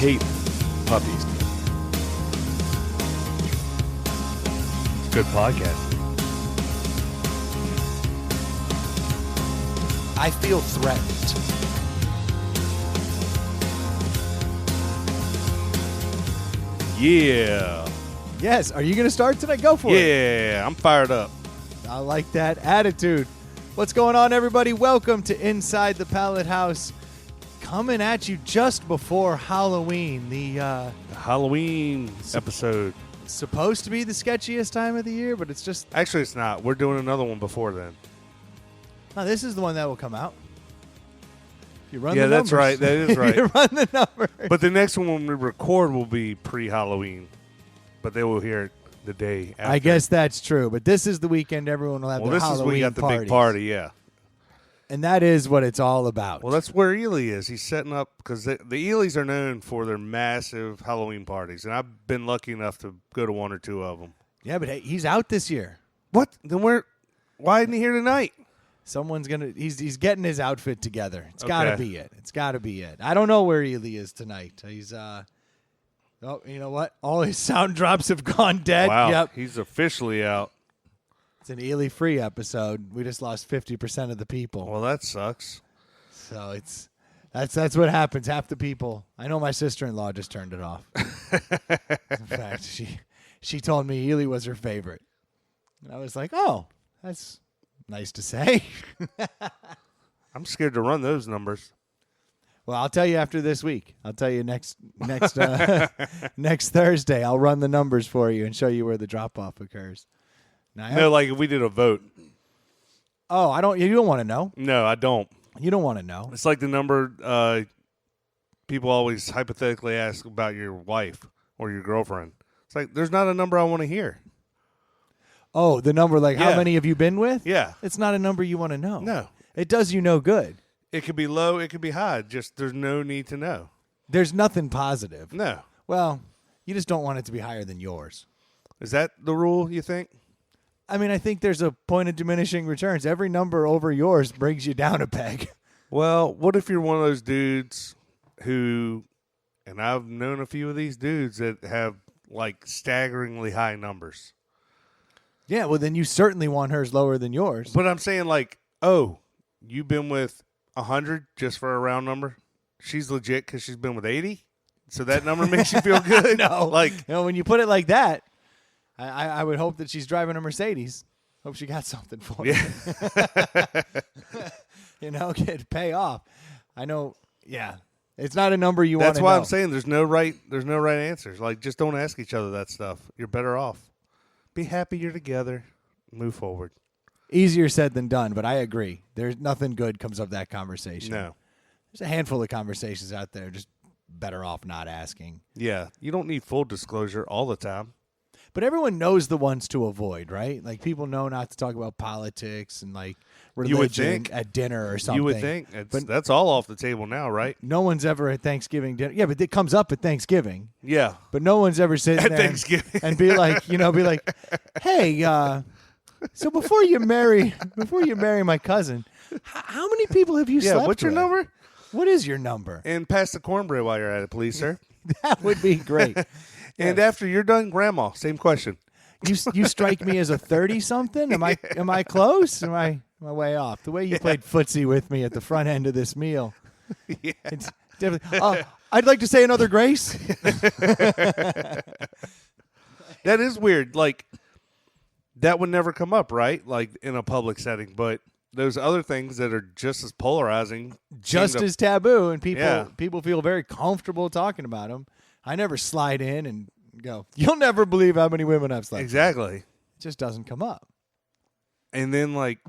hate puppies. It's a good podcast. I feel threatened. Yeah. Yes. Are you going to start tonight? Go for it. Yeah, I'm fired up. I like that attitude. What's going on, everybody? Welcome to Inside the Pallet House. Coming at you just before Halloween. The Halloween episode. supposed to be the sketchiest time of the year, but it's just... Actually, it's not. We're doing another one before then. No, this is the one that will come out. If you run the Yeah, numbers. that's right. That is right. You run the numbers. But the next one when we record will be pre-Halloween. But they will hear it the day after. I guess that's true, but this is the weekend everyone will have Well, their this is Halloween when we got the parties. big party, yeah. And that is what it's all about. Well, that's where Ely is. He's setting up, because the Elys are known for their massive Halloween parties. And I've been lucky enough to go to one or two of them. Yeah, but hey, he's out this year. What? Then why isn't he here tonight? Someone's he's getting his outfit together. It's got to Okay. be it. It's got to be it. I don't know where Ely is tonight. He's oh, you know what? All his sound drops have gone dead. Wow. Yep. He's officially out. It's an Ely free episode. We just lost 50% of the people. Well, that sucks. So that's what happens. Half the people. I know my sister-in-law just turned it off. In fact, she told me Ely was her favorite. And I was like, "Oh, that's nice to say." I'm scared to run those numbers. Well, I'll tell you after this week. I'll tell you next next Thursday. I'll run the numbers for you and show you where the drop-off occurs. Now, No, like if we did a vote. oh, you don't want to know. No, I don't. You don't want to know. It's like the number people always hypothetically ask about your wife or your girlfriend. It's like, there's not a number I want to hear. Oh, the number, like how Yeah. many have you been with? Yeah. It's not a number you want to know. No. It does you no good. It could be low. It could be high. Just there's no need to know. There's nothing positive. No. Well, you just don't want it to be higher than yours. Is that the rule, you think? I mean, I think there's a point of diminishing returns. Every number over yours brings you down a peg. Well, what if you're one of those dudes who, and I've known a few of these dudes that have like staggeringly high numbers. Yeah, well, then you certainly want hers lower than yours. But I'm saying like, oh, you've been with 100 just for a round number? She's legit because she's been with 80? So that number makes you feel good? No. Like, You know, when you put it like that, I would hope that she's driving a Mercedes. Hope she got something for you. You know, pay off. I know, yeah. It's not a number you want to that's know. why I'm saying there's no right answers. Like, just don't ask each other that stuff. You're better off. Be happy you're together. Move forward. Easier said than done, but I agree. There's nothing good comes of that conversation. No. There's a handful of conversations out there just better off not asking. Yeah. You don't need full disclosure all the time. But everyone knows the ones to avoid, right? Like, people know not to talk about politics and, like, religion You would think. at dinner or something. You would think. But That's all off the table now, right? no one's ever at Thanksgiving dinner. Yeah, but it comes up at Thanksgiving. Yeah. But no one's ever sitting At there Thanksgiving. and be like, hey, so before you marry my cousin, how many people have you Yeah, slept what's your with? number? What is your number? And pass the cornbread while you're at it, please, sir. That would be great. And after you're done, grandma, same question. You strike me as a 30-something? Am I close? Am I way off? The way you played footsie with me at the front end of this meal. Yeah. It's definitely. I'd like to say another grace. That is weird. Like, that would never come up, right? Like, in a public setting. But those other things that are just as polarizing. Just as taboo, and Yeah. people feel very comfortable talking about them. I never slide in and go, "You'll never believe how many women I've slept with." Exactly. It just doesn't come up. And then, like,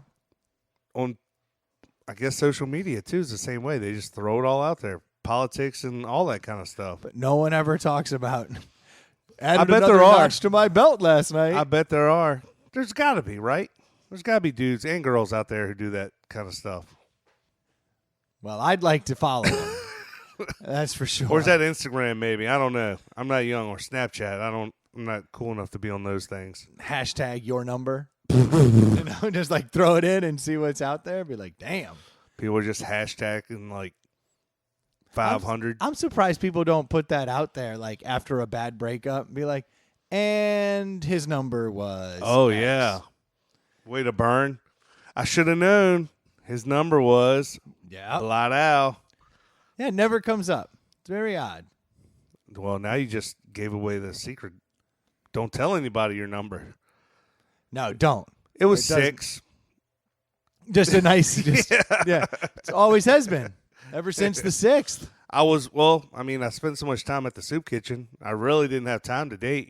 on, I guess, social media, too, is the same way. They just throw it all out there. Politics and all that kind of stuff. But no one ever talks about. I Added bet another there are. notch to my belt last night. I bet there are. There's got to be, right? There's got to be dudes and girls out there who do that kind of stuff. Well, I'd like to follow them. That's for sure. Or is that Instagram, maybe? I don't know. I'm not young. Or Snapchat. I'm not cool enough to be on those things. Hashtag your number? Just like throw it in and see what's out there. Be like, damn. People are just hashtagging like 500. I'm surprised people don't put that out there, like after a bad breakup, and be like, and his number was. Oh, X. yeah. Way to burn. I should have known his number was blot out. Yeah, it never comes up. It's very odd. Well, now you just gave away the secret. Don't tell anybody your number. No, don't. It was 6. Just a nice, yeah. It always has been ever since the 6th. I spent so much time at the soup kitchen. I really didn't have time to date,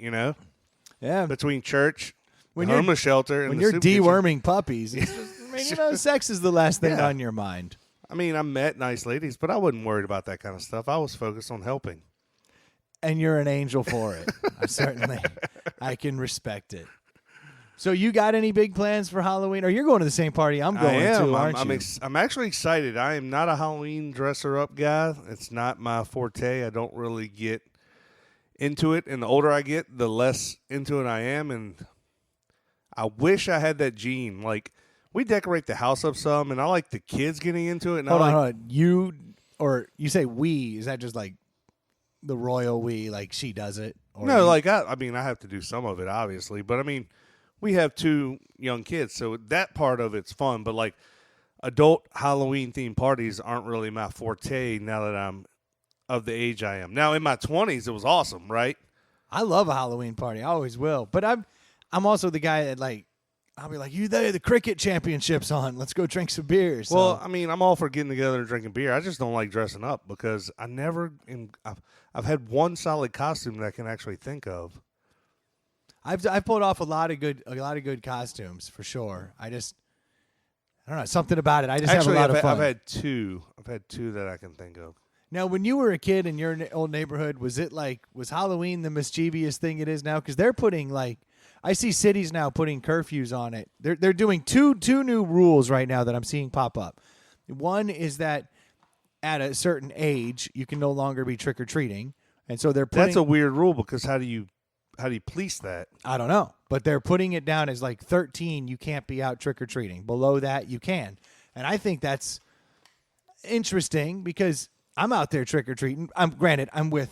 Yeah. between church, When the homeless shelter, and when the you're soup deworming puppies, it's just, sex is the last thing on your mind. kitchen. I met nice ladies, but I wasn't worried about that kind of stuff. I was focused on helping. And you're an angel for it. I can respect it. So you got any big plans for Halloween? Or you're going to the same party I'm going to, aren't you? I'm actually excited. I am not a Halloween dresser-up guy. It's not my forte. I don't really get into it. And the older I get, the less into it I am. And I wish I had that gene. Like, we decorate the house up some, and I like the kids getting into it. And Hold on. You say we. Is that just like the royal we, like she does it? Or no, like, I have to do some of it, obviously. But, we have 2 young kids, so that part of it's fun. But, like, adult Halloween-themed parties aren't really my forte now that I'm of the age I am. Now, in my 20s, it was awesome, right? I love a Halloween party. I always will. But I'm also the guy that, like, I'll be like, the cricket championship's on. Let's go drink some beers. So. Well, I'm all for getting together and drinking beer. I just don't like dressing up because I've had one solid costume that I can actually think of. I've pulled off a lot of good costumes for sure. I don't know, something about it. I just have a lot of fun. I've had two that I can think of. Now, when you were a kid in your old neighborhood, was Halloween the mischievous thing it is now? Because they're putting I see cities now putting curfews on it. They're doing two new rules right now that I'm seeing pop up. One is that at a certain age you can no longer be trick or treating, and so they're putting. That's a weird rule because how do you police that? I don't know, but they're putting it down as like 13. You can't be out trick or treating. Below that, you can, and I think that's interesting because I'm out there trick or treating. I'm with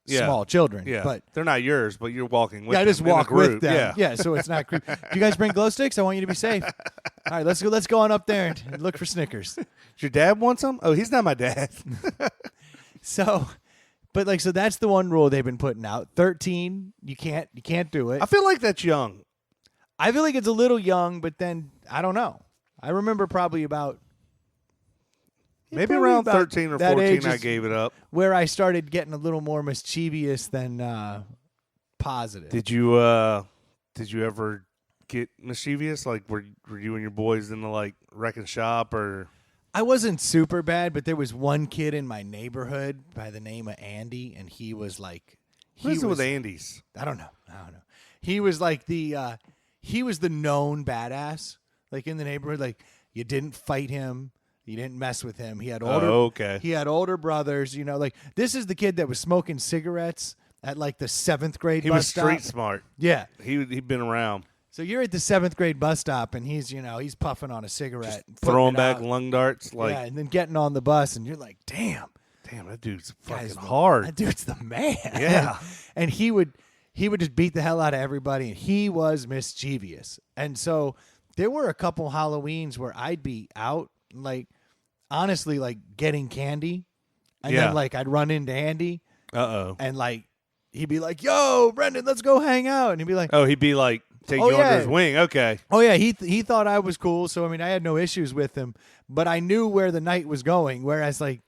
small children, but they're not yours. But you're walking with. I just walk with them. Yeah, so it's not creepy. Do you guys bring glow sticks? I want you to be safe. All right, let's go on up there and look for Snickers. Does your dad want some? Oh, he's not my dad. So that's the one rule they've been putting out. 13, you can't do it. I feel like that's young. I feel like it's a little young, but then I don't know. I remember probably about maybe around 13 or 14 I gave it up. Where I started getting a little more mischievous than positive. Did you ever get mischievous? Like were you and your boys into like wrecking shop or? I wasn't super bad, but there was one kid in my neighborhood by the name of Andy, and he was like, what is it with Andy's? I don't know. He was like he was the known badass, like in the neighborhood. Like you didn't fight him, you didn't mess with him. He had older brothers. Like this is the kid that was smoking cigarettes at like the 7th grade. He bus was street stop. smart. Yeah, he'd been around. So you're at the 7th grade bus stop, and he's puffing on a cigarette, throwing back lung darts, and then getting on the bus, and you're like, damn, that dude's fucking hard. That dude's the man. Yeah, and he would just beat the hell out of everybody, and he was mischievous. And so there were a couple Halloweens where I'd be out, like honestly, like getting candy, and then like I'd run into Andy, and like he'd be like, "Yo, Brendan, let's go hang out," and he'd be like, take you under his wing. Okay. Oh, yeah. He thought I was cool. So, I had no issues with him. But I knew where the night was going. Whereas, like,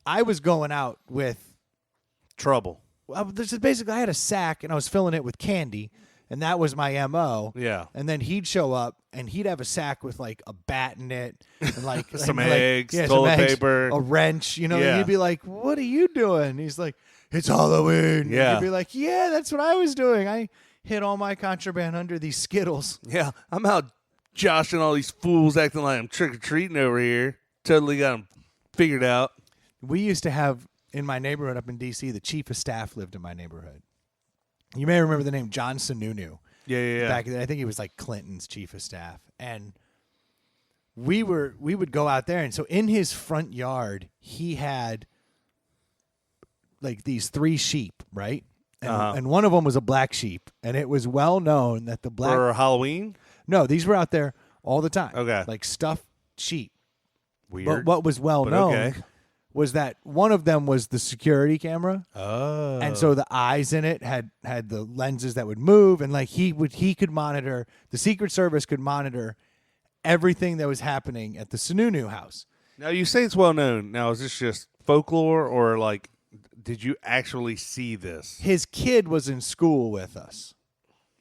I was going out with trouble. Basically, I had a sack, and I was filling it with candy. And that was my M.O. Yeah. And then he'd show up, and he'd have a sack with, like, a bat in it. And, like, some eggs, toilet paper. A wrench, And you'd be like, what are you doing? And he's like, it's Halloween. Yeah. And you'd be like, yeah, that's what I was doing. I hid all my contraband under these Skittles. Yeah, I'm out joshing all these fools acting like I'm trick-or-treating over here. Totally got them figured out. We used to have, in my neighborhood up in D.C., the chief of staff lived in my neighborhood. You may remember the name John Sununu. Yeah. Back then, I think he was like Clinton's chief of staff. And we would go out there, and so in his front yard, he had like these 3 sheep, right? And one of them was a black sheep, and it was well known that the black For Halloween? No, these were out there all the time. Okay. Like stuffed sheep. Weird. But what was well known was that one of them was the security camera. Oh. And so the eyes in it had the lenses that would move, and like he could monitor, the Secret Service could monitor everything that was happening at the Sununu house. Now, you say it's well known. Now, is this just folklore, or like, did you actually see this? His kid was in school with us.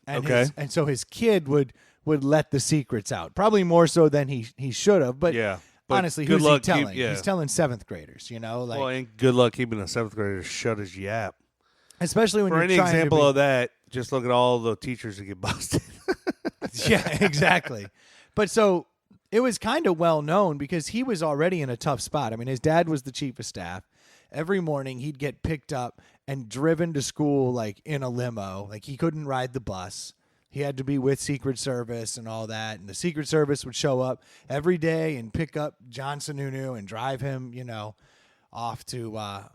And Okay. and so his kid would let the secrets out. Probably more so than he should have, but Yeah. But honestly, good who's luck he telling? yeah. He's telling 7th graders, you know, like Well, and good luck keeping a 7th grader to shut his yap. especially when For you're any trying example to of that, just look at all the teachers that get busted. yeah, exactly. But so it was kind of well known because he was already in a tough spot. I mean, his dad was the chief of staff. Every morning he'd get picked up and driven to school like in a limo. Like he couldn't ride the bus. He had to be with Secret Service and all that. And the Secret Service would show up every day and pick up John Sununu and drive him, you know, off to, I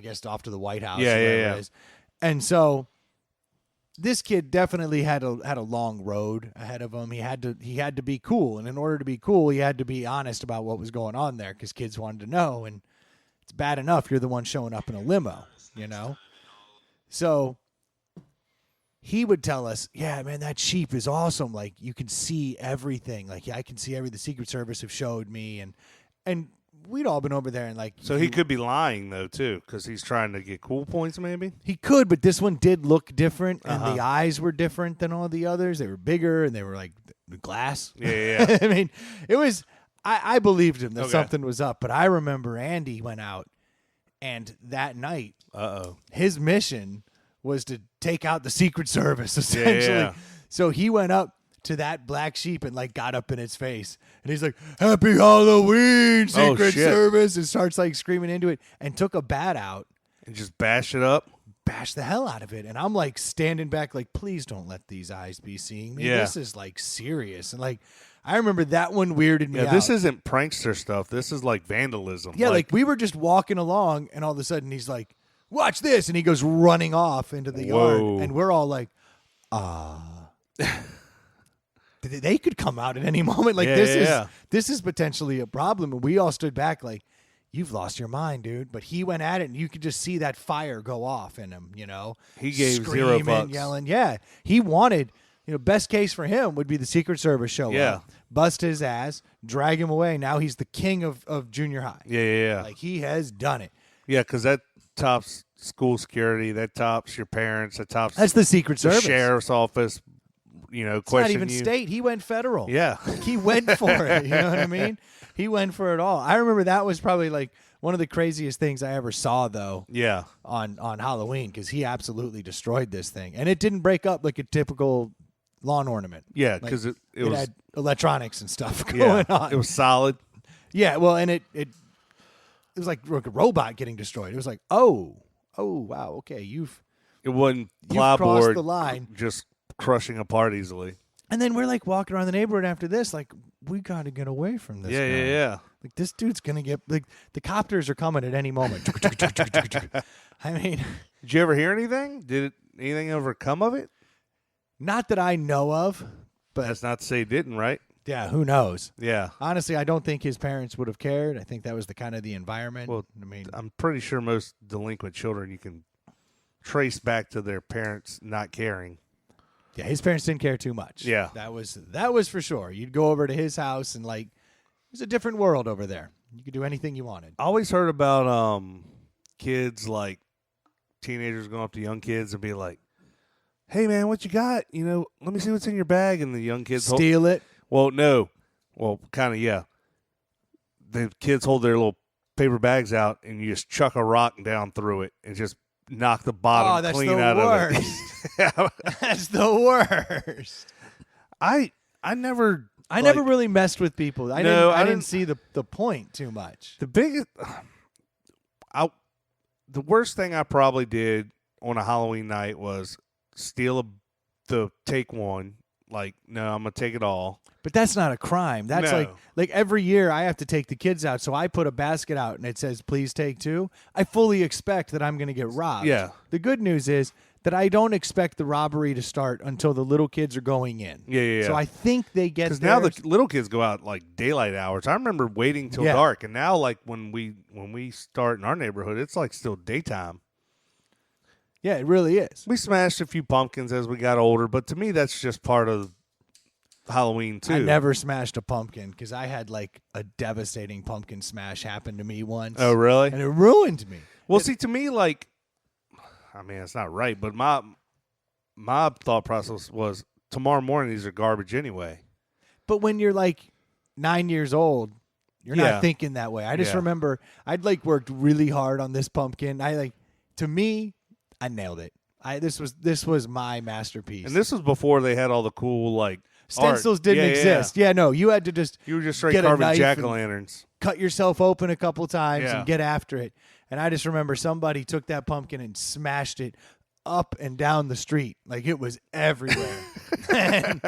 guess, off to the White House. Yeah, or wherever yeah. it is. And so this kid definitely had a long road ahead of him. He had to be cool. And in order to be cool, he had to be honest about what was going on there because kids wanted to know. And it's bad enough you're the one showing up in a limo, you know? So he would tell us, yeah, man, that sheep is awesome. Like, you can see everything. Like, yeah, I can see everything. The Secret Service have showed me. And we'd all been over there. And, like, So he could be lying, though, too, because he's trying to get cool points, maybe? he could, but this one did look different. And the eyes were different than all the others. They were bigger, and they were, like, glass. Yeah. I mean, it was – I believed him that Okay. something was up. But I remember Andy went out, and that night, his mission was to take out the Secret Service, essentially. Yeah. So he went up to that black sheep and like got up in its face. And he's like, "Happy Halloween, Secret shit. Service," and starts like screaming into it and took a bat out, And just bash it up? bashed the hell out of it. And I'm like standing back like, please don't let these eyes be seeing me. Yeah. This is like serious. And like, I remember that one weirded me out. Yeah, this isn't prankster stuff. This is like vandalism. Yeah, like we were just walking along, and all of a sudden he's like, "Watch this," and he goes running off into the yard, Whoa. and we're all like, they could come out at any moment. Like this is potentially a problem, and we all stood back like, "You've lost your mind, dude." But he went at it, and you could just see that fire go off in him. You know, He gave screaming, 0 bucks. yelling. Yeah, he wanted. You know, best case for him would be the Secret Service show up, bust his ass, drag him away. Now he's the king of junior high. Yeah. Like he has done it. Yeah, because that tops school security. That tops your parents. That tops That's the Secret the Service. sheriff's office. You know, It's not question even you. state. He went federal. Yeah. He went for it. You know what I mean? He went for it all. I remember that was probably like one of the craziest things I ever saw, though, Yeah. on Halloween, because he absolutely destroyed this thing. And it didn't break up like a typical lawn ornament. Yeah, Like, because it it was had electronics and stuff going on. It was solid. Yeah, well, and it was like a robot getting destroyed. It was like, oh, wow, okay, you've It wasn't crossed plyboard the line. just crushing apart easily. And then we're like walking around the neighborhood after this, like, we got to get away from this guy. Yeah. Like, this dude's going to get, like, the copters are coming at any moment. I mean, Did you ever hear anything? Did anything ever come of it? not that I know of, but That's not to say it didn't, right? yeah, who knows? Yeah. Honestly, I don't think his parents would have cared. I think that was the kind of the environment. Well, I mean, I'm pretty sure most delinquent children you can trace back to their parents not caring. yeah, his parents didn't care too much. Yeah. That was for sure. You'd go over to his house and like, it was a different world over there. You could do anything you wanted. I always heard about kids, like teenagers going up to young kids and be like, "Hey man, what you got? You know, let me see what's in your bag." And the young kids Steal it. Well, no. Well, kind of, yeah. The kids hold their little paper bags out, and you just chuck a rock down through it and just knock the bottom clean out of it. Yeah. That's the worst. I never really messed with people. I didn't see the point too much. the biggest the worst thing I probably did on a Halloween night was steal the take one. Like, no, I'm gonna take it all. But that's not a crime. That's No. like every year I have to take the kids out, so I put a basket out and it says please take 2. I fully expect that I'm going to get robbed. Yeah. The good news is that I don't expect the robbery to start until the little kids are going in. Yeah. So I think they get Because now the little kids go out like daylight hours. I remember waiting till dark, and now like when we start in our neighborhood, it's like still daytime. Yeah, it really is. We smashed a few pumpkins as we got older, but to me, that's just part of Halloween too. I never smashed a pumpkin because I had like a devastating pumpkin smash happen to me once. Oh, really? And it ruined me. Well, see, to me, like, I mean, it's not right, but my thought process was tomorrow morning these are garbage anyway. But when you're like 9 years old, you're not thinking that way. I just remember I'd like worked really hard on this pumpkin. To me, I nailed it. This was my masterpiece. And this was before they had all the cool like stencils art. didn't exist. Yeah, no, you had to just You were just straight get a carving knife jack-o'-lanterns. cut yourself open a couple times Yeah. and get after it. And I just remember somebody took that pumpkin and smashed it up and down the street. Like it was everywhere. And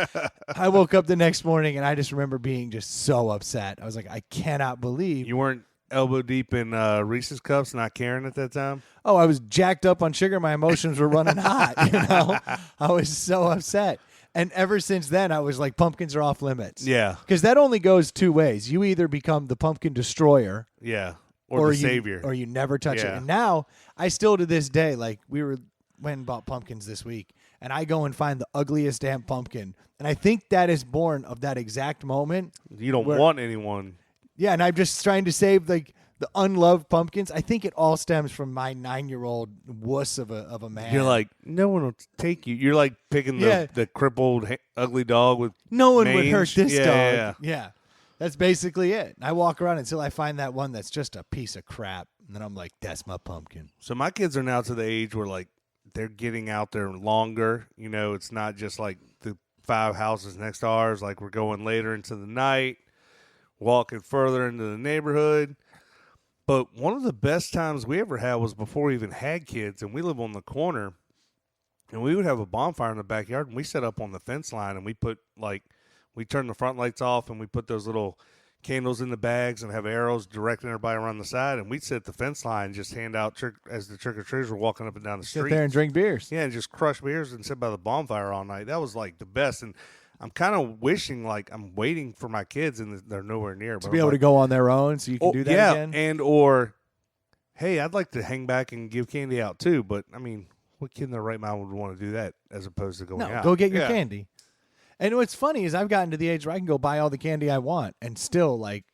I woke up the next morning and I just remember being just so upset. I was like, I cannot believe. You weren't elbow deep in Reese's Cups, not caring at that time? Oh, I was jacked up on sugar. My emotions were running hot. I was so upset. And ever since then, I was like, pumpkins are off limits. Yeah. Because that only goes 2 ways. You either become the pumpkin destroyer. Yeah. Or the savior. Or you never touch it. Yeah. And now, I still to this day, like went and bought pumpkins this week, and I go and find the ugliest damn pumpkin. And I think that is born of that exact moment. You don't want anyone. Yeah, and I'm just trying to save like the unloved pumpkins. I think it all stems from my 9-year-old wuss of a man. You're like, no one will take you. You're like picking the crippled, ugly dog with no one mange. would hurt this dog. Yeah. Yeah. That's basically it. I walk around until I find that one that's just a piece of crap. And then I'm like, that's my pumpkin. So my kids are now to the age where like they're getting out there longer. It's not just like the 5 houses next to ours. Like we're going later into the night, walking further into the neighborhood. But one of the best times we ever had was before we even had kids, and we live on the corner, and we would have a bonfire in the backyard, and we set up on the fence line, and we turn the front lights off, and we put those little candles in the bags and have arrows directing everybody around the side, and we'd sit at the fence line and just hand out as the trick-or-treaters were walking up and down the street. Sit there and drink beers. Yeah, and just crush beers and sit by the bonfire all night. That was like the best, and I'm kind of wishing, like, I'm waiting for my kids, and they're nowhere near. To be able to go on their own so you can do that again? And or, hey, I'd like to hang back and give candy out too, but, I mean, what kid in their right mind would want to do that as opposed to going out? No, go get your candy. And what's funny is I've gotten to the age where I can go buy all the candy I want and still, like,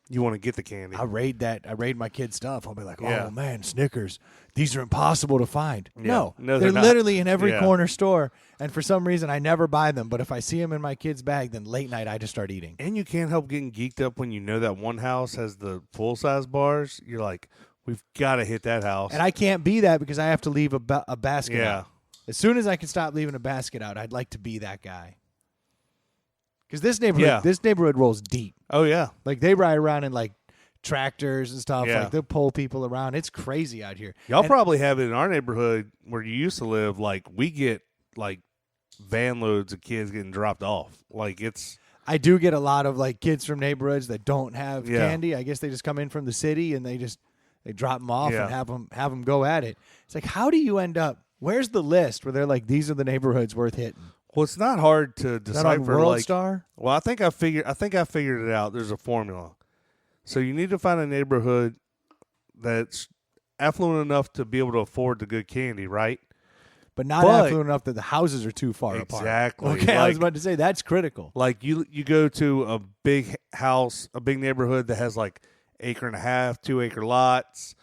you want to get the candy. I raid my kids' stuff. I'll be like, oh, man, Snickers. These are impossible to find. Yeah. No, they're not. Literally in every corner store. And for some reason, I never buy them. But if I see them in my kid's bag, then late night, I just start eating. And you can't help getting geeked up when you know that one house has the full-size bars. You're like, we've got to hit that house. And I can't be that because I have to leave a basket out. Yeah. As soon as I can stop leaving a basket out, I'd like to be that guy. Because this neighborhood rolls deep. Oh, yeah. Like, they ride around in, like, tractors and stuff. Yeah. Like, they'll pull people around. It's crazy out here. Y'all probably have it in our neighborhood where you used to live. Like, we get, like, van loads of kids getting dropped off. Like, it's... I do get a lot of, like, kids from neighborhoods that don't have candy. I guess they just come in from the city and they drop them off and have them go at it. It's like, how do you end up... Where's the list where they're like, these are the neighborhoods worth hitting? Well, it's not hard to decipher. Is that on World Star? Well, I think I figured it out. There's a formula. So you need to find a neighborhood that's affluent enough to be able to afford the good candy, right? But not affluent enough that the houses are too far apart. Exactly. Okay, I was about to say that's critical. Like you go to a big house, a big neighborhood that has like 1.5 acre, 2 acre lots,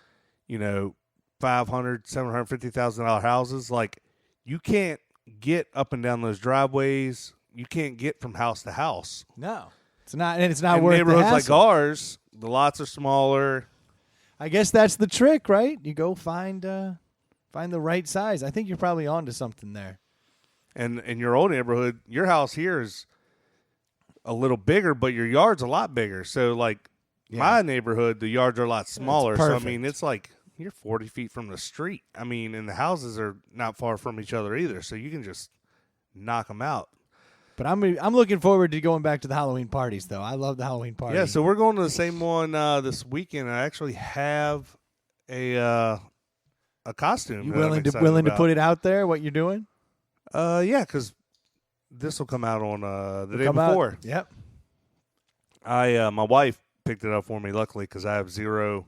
$500,000, $750,000 houses. Like you can't get up and down those driveways. You can't get from house to house. No, it's not, and it's not worth neighborhoods the like ours. The lots are smaller. I guess that's the trick, right? You go find the right size. I think you're probably onto something there. And in your old neighborhood, your house here is a little bigger, but your yard's a lot bigger. So, like, my neighborhood, the yards are a lot smaller. So, I mean, it's like you're 40 feet from the street. I mean, and the houses are not far from each other either. So you can just knock them out. But I'm looking forward to going back to the Halloween parties, though. I love the Halloween party. Yeah, so we're going to the same one this weekend. I actually have a costume. You that I'm willing excited to about. put it out there? What you're doing? Yeah, because this will come out on the day Come out. before. Yep. My wife picked it up for me, luckily, because I have zero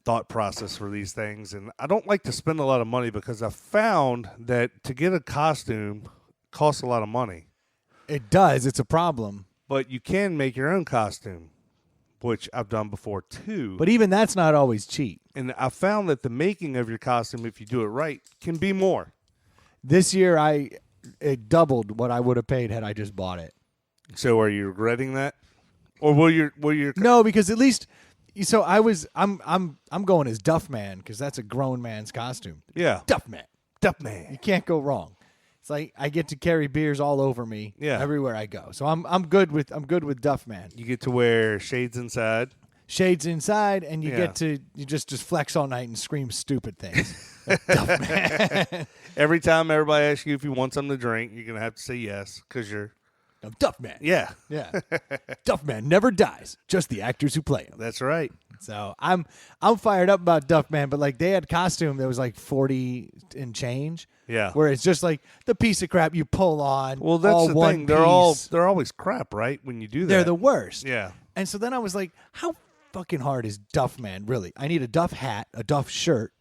thought process for these things, and I don't like to spend a lot of money because I found that to get a costume costs a lot of money. It does. It's a problem. But you can make your own costume, which I've done before too. But even that's not always cheap. And I found that the making of your costume, if you do it right, can be more. This year, it doubled what I would have paid had I just bought it. So are you regretting that? Or will your No, because at least so I'm going as Duff Man because that's a grown man's costume. Yeah. Duff Man. Duff Man. You can't go wrong. It's like I get to carry beers all over me everywhere I go. So I'm good with Duff Man. You get to wear shades inside. Shades inside, and you get to just flex all night and scream stupid things. Duff Man. Every time everybody asks you if you want something to drink, you're gonna have to say yes because you're Duff Man. yeah. Duff Man never dies. Just the actors who play him. That's right. So I'm fired up about Duff Man, but like they had costume that was like 40 and change. Yeah. Where it's just like the piece of crap you pull on. Well, that's all the one thing. piece. They're always crap, right? When you do that, They're the worst. Yeah. And so then I was like, how fucking hard is Duff Man really? I need a Duff hat, a Duff shirt,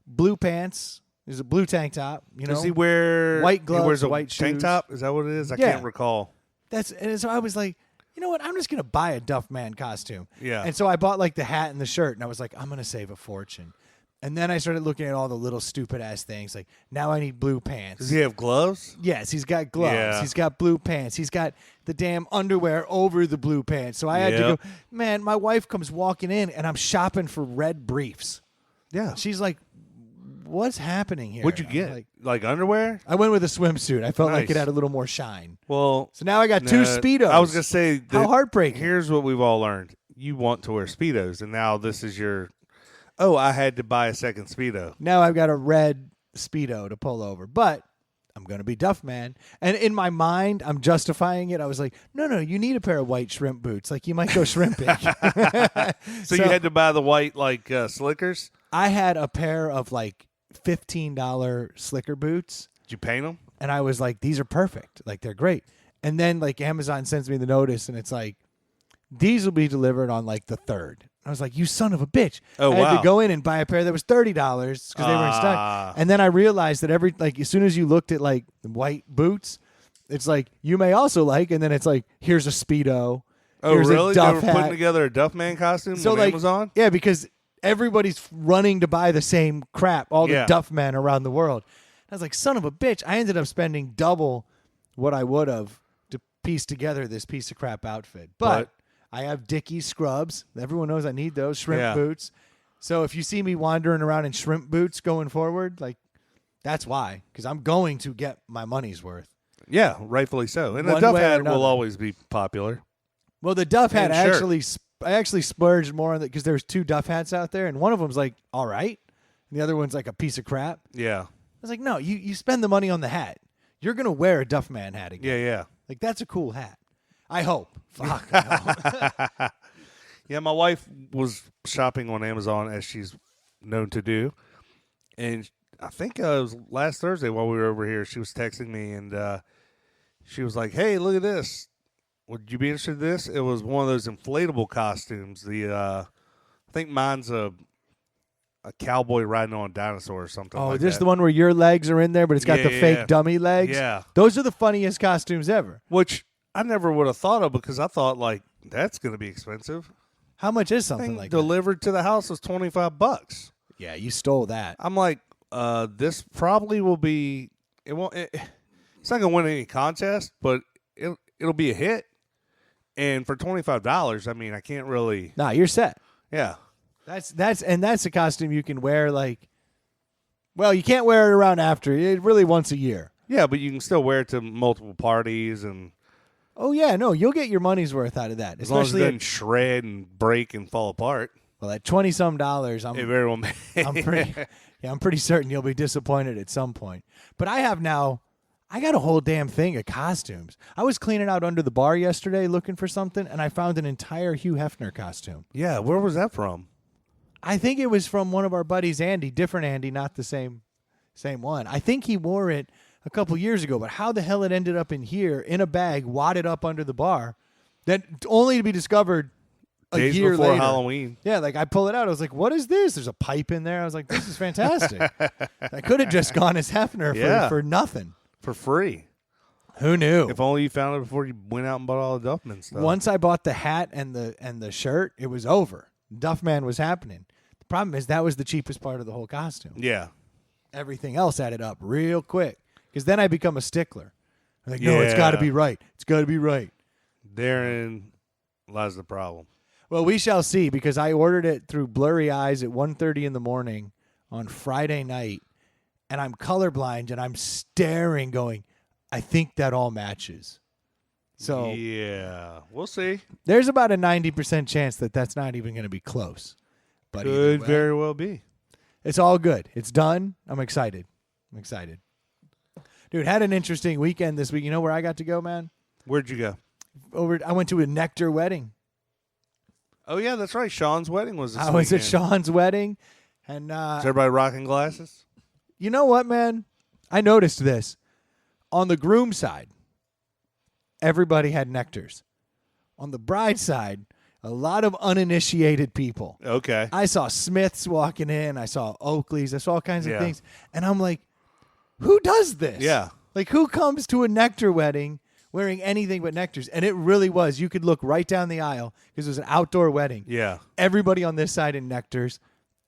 blue pants. There's a blue tank top. You know, Does he wear white gloves, he wears a white tank shoes? top? Is that what it is? I Yeah. can't recall. And so I was like, you know what? I'm just gonna buy a Duff Man costume. Yeah. And so I bought like the hat and the shirt, and I was like, I'm gonna save a fortune. And then I started looking at all the little stupid ass things. Like now I need blue pants. Does he have gloves? Yes, he's got gloves. Yeah. He's got blue pants. He's got the damn underwear over the blue pants. So I had to Yep. go. Man, my wife comes walking in, and I'm shopping for red briefs. Yeah. She's like, "What's happening here?" What'd you I'm get? like, Like underwear? I went with a swimsuit. I felt like Nice. it had a little more shine. Well, So now I got two Speedos. I was gonna say that How heartbreaking. Here's what we've all learned: you want to wear speedos, and now this is your. Oh, I had to buy a second speedo. Now I've got a red Speedo to pull over, but I'm going to be Duff Man. And in my mind, I'm justifying it. I was like, no, you need a pair of white shrimp boots. Like you might go shrimping. So you had to buy the white slickers. I had a pair of like $15 slicker boots, Did you paint them? and I was like, these are perfect. Like they're great. And then like Amazon sends me the notice, and it's like, these will be delivered on like the 3rd. I was like, you son of a bitch. Oh, I had wow. to go in and buy a pair that was $30 because they were in stock. And then I realized that as soon as you looked at like white boots, it's like, you may also like, and then it's like, here's a Speedo. Oh, here's really? A Duff They were putting hat. together a Duff Man costume So on like, Amazon? yeah, because everybody's running to buy the same crap, all the Yeah. Duff Men around the world. I was like, son of a bitch. I ended up spending double what I would have to piece together this piece of crap outfit. But I have Dickies scrubs. Everyone knows I need those shrimp boots. So if you see me wandering around in shrimp boots going forward, like that's why, because I'm going to get my money's worth. Yeah, rightfully so. And One the Duff way or hat another. will always be popular. Well, the Duff hat And shirt. I actually splurged more on it because there's 2 Duff hats out there, and one of them's like all right, and the other one's like a piece of crap. Yeah. I was like, no, you spend the money on the hat. You're gonna wear a Duff Man hat again. Yeah. Like that's a cool hat. I hope. Fuck. I hope. Yeah, my wife was shopping on Amazon as she's known to do. And I think it was last Thursday while we were over here, she was texting me and she was like, hey, look at this. Would you be interested in this? It was one of those inflatable costumes. I think mine's a cowboy riding on a dinosaur or something like that. This is the one where your legs are in there, but it's got Yeah, the fake yeah. dummy legs? Yeah. Those are the funniest costumes ever. Which I never would have thought of because I thought, like, that's going to be expensive. How much is something Thing like that? delivered to the house was $25. Yeah, you stole that. I'm like, this probably will be. It won't. It's not gonna win any contest, but it'll be a hit. And for $25, I mean, I can't really. Nah, you're set. Yeah. That's a costume you can wear like. Well, you can't wear it around after. It really once a year. Yeah, but you can still wear it to multiple parties, and Oh yeah, no, you'll get your money's worth out of that. as long as it Especially doesn't shred and break and fall apart, at $20-some, it very well may. I'm pretty certain you'll be disappointed at some point. But I have I got a whole damn thing of costumes. I was cleaning out under the bar yesterday looking for something, and I found an entire Hugh Hefner costume. Yeah, where was that from? I think it was from one of our buddies, Andy. Different Andy, not the same one. I think he wore it a couple years ago, but how the hell it ended up in here in a bag, wadded up under the bar, that only to be discovered a Days year before later. Halloween. Yeah, like I pull it out. I was like, what is this? There's a pipe in there. I was like, this is fantastic. I could have just gone as Hefner for nothing. For free. Who knew? If only you found it before you went out and bought all the Duffman stuff. Once I bought the hat and the shirt, it was over. Duffman was happening. The problem is that was the cheapest part of the whole costume. Yeah. Everything else added up real quick because then I become a stickler. I'm like, no, it's got to be right. It's got to be right. Therein lies the problem. Well, we shall see because I ordered it through Blurry Eyes at 1:30 in the morning on Friday night, and I'm colorblind, and I'm staring going, I think that all matches. So yeah, we'll see. there's about a 90% chance that that's not even going to be close. But Could very well be. it's all good. It's done. I'm excited. Dude, had an interesting weekend this week. You know where I got to go, man? Where'd you go? I went to a Nectar wedding. Oh, yeah, that's right. Sean's wedding was this I was at weekend. Sean's wedding, and Is everybody rocking glasses? you know what, man? I noticed this. On the groom side, everybody had nectars. On the bride side, a lot of uninitiated people. Okay. I saw Smiths walking in. I saw Oakleys. I saw all kinds of Yeah. things. And I'm like, who does this? Yeah. Like, who comes to a nectar wedding wearing anything but nectars? And it really was. You could look right down the aisle because it was an outdoor wedding. Yeah. Everybody on this side in nectars.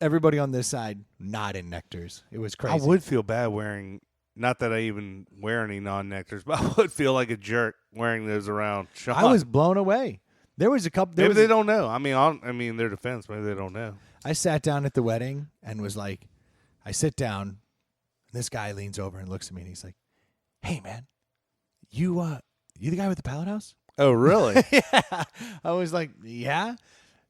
Everybody on this side not in nectars. It was crazy. I would feel bad wearing, not that I even wear any non-nectars, but I would feel like a jerk wearing those around Sean. I was blown away. There was a couple. Maybe they don't know. I mean, their defense, maybe they don't know. I sat down at the wedding and was like, I sit down. And this guy leans over and looks at me and he's like, "Hey, man, you the guy with the pallet house?" Oh, really? Yeah. I was like, "Yeah."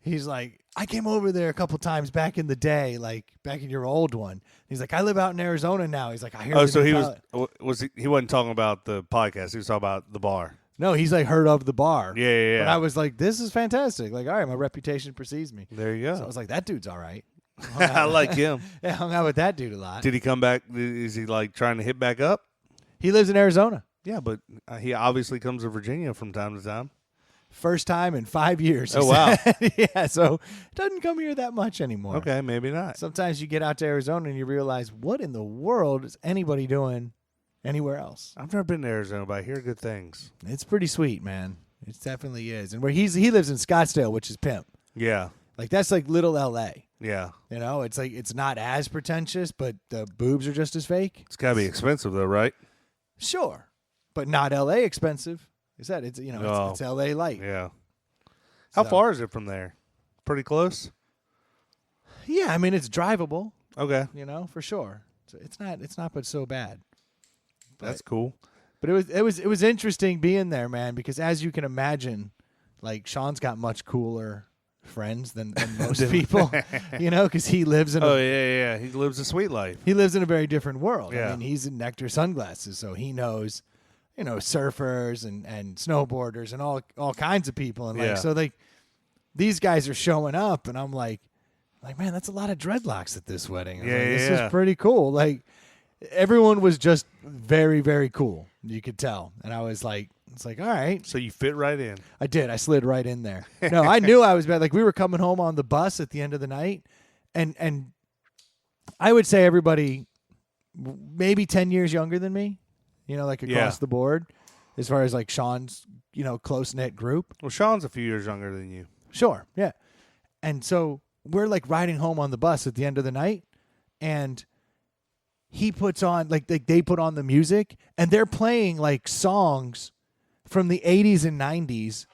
He's like, "I came over there a couple times back in the day, like back in your old one." He's like, "I live out in Arizona now." He's like, "I hear." Oh, so he he wasn't talking about the podcast. He was talking about the bar. No, he's like heard of the bar. Yeah. But I was like, "This is fantastic." Like, all right, my reputation precedes me. There you go. So I was like, "That dude's all right." I like him. Yeah, hung out with that dude a lot. Did he come back? Is he like trying to hit back up? He lives in Arizona. Yeah, but he obviously comes to Virginia from time to time. First time in 5 years. he Oh, wow. said. Yeah, so doesn't come here that much anymore. Okay, maybe not. Sometimes you get out to Arizona and you realize, what in the world is anybody doing anywhere else? I've never been to Arizona, but I hear good things. It's pretty sweet, man. It definitely is. And where he lives in Scottsdale, which is pimp. Yeah, Like that's like little L.A. yeah. You know, it's like it's not as pretentious, but the boobs are just as fake. It's got to be expensive, though, right? Sure, but not L.A. expensive. Is that it's Oh. it's L.A. light. Yeah. How So- far is it from there? Pretty close? Yeah, I mean it's drivable. Okay. You know, for sure. So it's not but so bad. That's cool. But it was interesting being there, man, because as you can imagine, like Sean's got much cooler friends than most people, you know, because he lives in Oh, yeah. He lives a sweet life. he lives in a very different world. Yeah. I mean, he's in Nectar sunglasses, so he knows, you know, surfers and snowboarders and all kinds of people, and like Yeah. so like these guys are showing up, and I'm like, man, that's a lot of dreadlocks at this wedding. I was Yeah, like, this yeah. is pretty cool. Like everyone was just very, very cool. You could tell, and I was like, it's like, all right. So you fit right in. I did. I slid right in there. No, I knew I was bad. Like we were coming home on the bus at the end of the night, and I would say everybody maybe 10 years younger than me, you know, like across the board, as far as like Sean's, you know, close knit group. Well, Sean's a few years younger than you. Sure, yeah. And so we're like riding home on the bus at the end of the night, and he puts on like they put on the music, and they're playing like songs from the 80s and 90s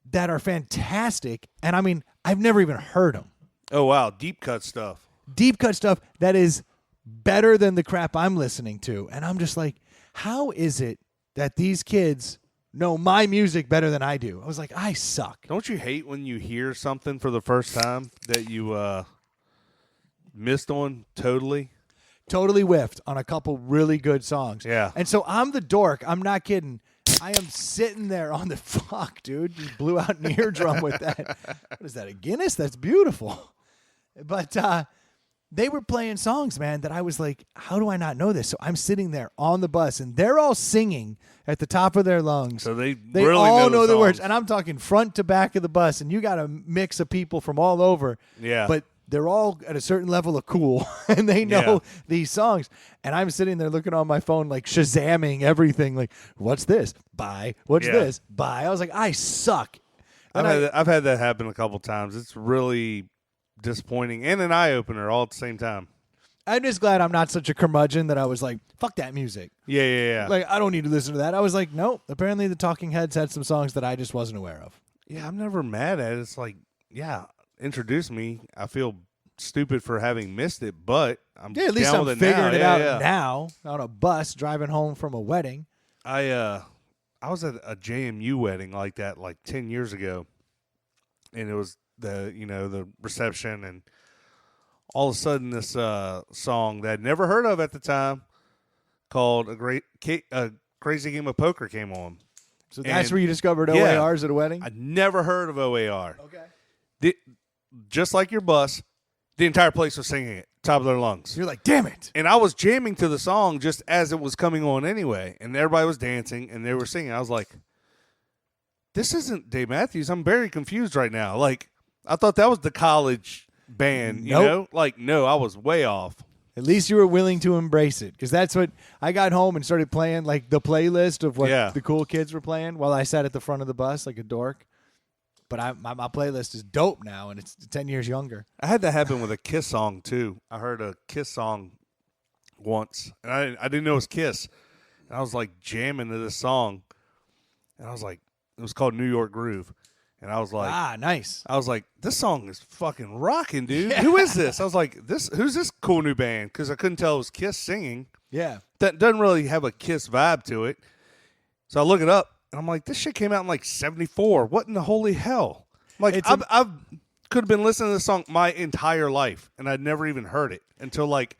that are fantastic. And I mean, I've never even heard them. Oh, wow. Deep cut stuff. Deep cut stuff that is better than the crap I'm listening to. And I'm just like, how is it that these kids know my music better than I do? I was like, I suck. Don't you hate when you hear something for the first time that you missed on totally? Totally whiffed on a couple really good songs. Yeah. And so I'm the dork. I'm not kidding. I am sitting there on the fuck, dude. Just blew out an eardrum with that. What is that, a Guinness? That's beautiful. But they were playing songs, man, that I was like, how do I not know this? So I'm sitting there on the bus, and they're all singing at the top of their lungs. So they really all know the songs. words. And I'm talking front to back of the bus, and you got a mix of people from all over. Yeah. But they're all at a certain level of cool, and they know these songs. And I'm sitting there looking on my phone, like Shazamming everything. Like, what's this? Bye. What's this? Bye. I was like, I suck. I've had that happen a couple times. It's really disappointing and an eye opener all at the same time. I'm just glad I'm not such a curmudgeon that I was like, fuck that music. Yeah. Like, I don't need to listen to that. I was like, nope. Apparently, the Talking Heads had some songs that I just wasn't aware of. Yeah, I'm never mad at it. It's like, introduce me. I feel stupid for having missed it, but I'm at least down I'm with figuring it out Yeah. now on a bus driving home from a wedding. I was at a JMU wedding like that like 10 years ago, and it was the reception, and all of a sudden this song that I'd never heard of at the time called a Crazy Game of Poker came on. So that's where you discovered OARs at a wedding? I'd never heard of OAR. Okay. Just like your bus, the entire place was singing it, top of their lungs. You're like, damn it. And I was jamming to the song just as it was coming on anyway, and everybody was dancing, and they were singing. I was like, this isn't Dave Matthews. I'm very confused right now. Like, I thought that was the college band, you know? Like, no, I was way off. At least you were willing to embrace it, because that's what I got home and started playing, like the playlist of what the cool kids were playing while I sat at the front of the bus like a dork. But my playlist is dope now, and it's 10 years younger. I had that happen with a Kiss song, too. I heard a Kiss song once, and I didn't know it was Kiss. And I was, like, jamming to this song, and I was like, it was called New York Groove. And I was like, nice. I was like, this song is fucking rocking, dude. Who is this? I was like, who's this cool new band? Because I couldn't tell it was Kiss singing. Yeah. That doesn't really have a Kiss vibe to it. So I look it up, and I'm like, this shit came out in like 74. What in the holy hell? Like, I could have been listening to this song my entire life, and I'd never even heard it until like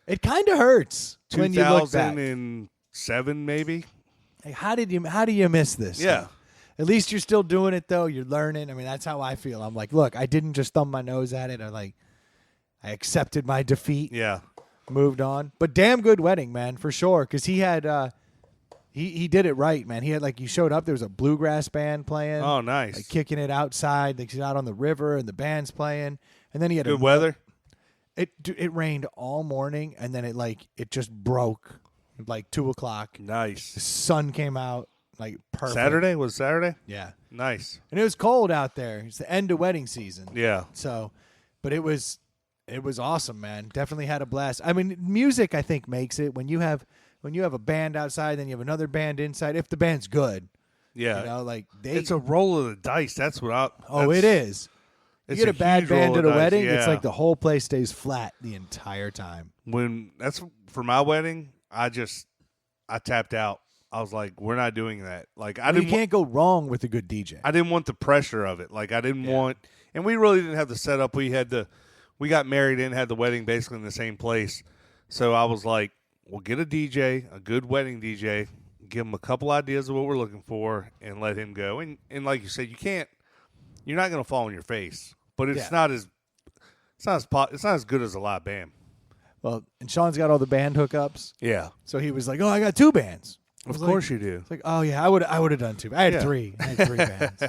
it kind of hurts when you look back. 2007, maybe. Like, how do you miss this? Yeah. At least you're still doing it, though. You're learning. I mean, that's how I feel. I'm like, look, I didn't just thumb my nose at it. I accepted my defeat. Yeah. Moved on. But damn good wedding, man, for sure. Because he had, he did it right, man. He had, like, you showed up. There was a bluegrass band playing. Oh, nice. Like, kicking it outside. Like, he's out on the river, and the band's playing. And then he had good weather. It rained all morning, and then it just broke at like 2:00. Nice. The sun came out. Like perfect. Saturday? Was Saturday? Yeah. Nice. And it was cold out there. It's the end of wedding season. Yeah. So, but it was awesome, man. Definitely had a blast. I mean, music I think makes it when you have a band outside, then you have another band inside. If the band's good, yeah, you know, like it's a roll of the dice. That's what it is. You get a bad band at a wedding, it's like the whole place stays flat the entire time. For my wedding, I tapped out. I was like, we're not doing that. Like, you can't go wrong with a good DJ. I didn't want the pressure of it. Like, I didn't want, and we really didn't have the setup. We got married and had the wedding basically in the same place. So I was like, we'll get a DJ, a good wedding DJ, give him a couple ideas of what we're looking for, and let him go. And like you said, you're not going to fall on your face, but it's not as good as a live band. Well, and Sean's got all the band hookups. Yeah. So he was like, "Oh, I got 2 bands." Of course you do. It's like, oh yeah, I would have done 2. I had 3. I had 3 bands.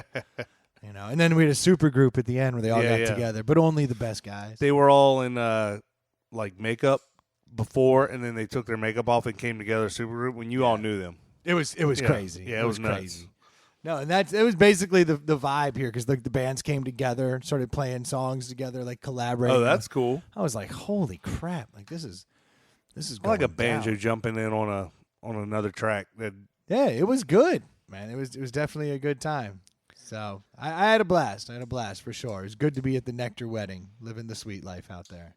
You know, and then we had a super group at the end where they all got together, but only the best guys. They were all in like makeup before, and then they took their makeup off and came together super group when you all knew them. It was crazy. Yeah, it was nuts. Crazy. No, and it was basically the vibe here because like the bands came together, started playing songs together, like collaborating. Oh, that's cool. I was like, holy crap! Like this is I like a banjo down. Jumping in on another track. Yeah, it was good, man. It was definitely a good time. So I had a blast. I had a blast for sure. It was good to be at the Nectar wedding, living the sweet life out there.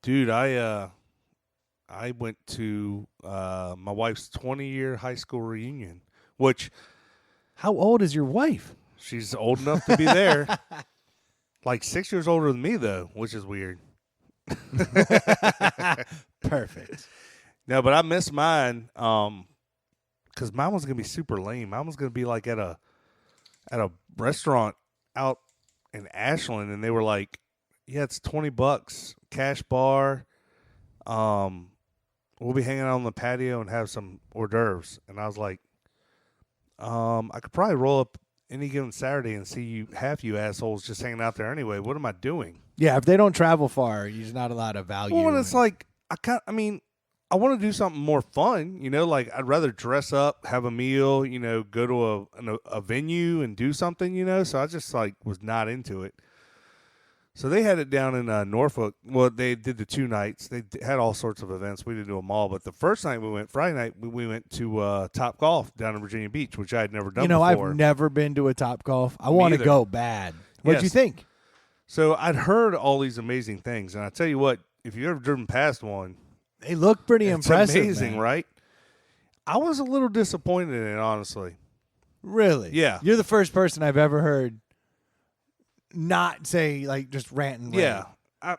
Dude, I went to my wife's 20-year high school reunion, which how old is your wife? She's old enough to be there. Like 6 years older than me, though, which is weird. Perfect. Perfect. No, but I missed mine because mine was gonna be super lame. Mine was gonna be like at a restaurant out in Ashland, and they were like, "Yeah, it's $20, cash bar. We'll be hanging out on the patio and have some hors d'oeuvres." And I was like, I could probably roll up any given Saturday and see half you assholes just hanging out there anyway. What am I doing? Yeah, if they don't travel far, you're not a lot of value. Well, it's like I want to do something more fun, like I'd rather dress up, have a meal, go to a venue and do something, so I just was not into it. So they had it down in Norfolk. Well, they did the 2 nights. They had all sorts of events. We didn't do them all, but the first night we went, Friday night, we went to Top Golf down in Virginia Beach, which I had never done before. I've never been to a Top Golf. I want to go bad. What'd you think? So I'd heard all these amazing things, and I tell you what, if you've ever driven past one, they look pretty impressive. Amazing, man. Right? I was a little disappointed in it, honestly. Really? Yeah. You're the first person I've ever heard not say, just rant and rave. Yeah.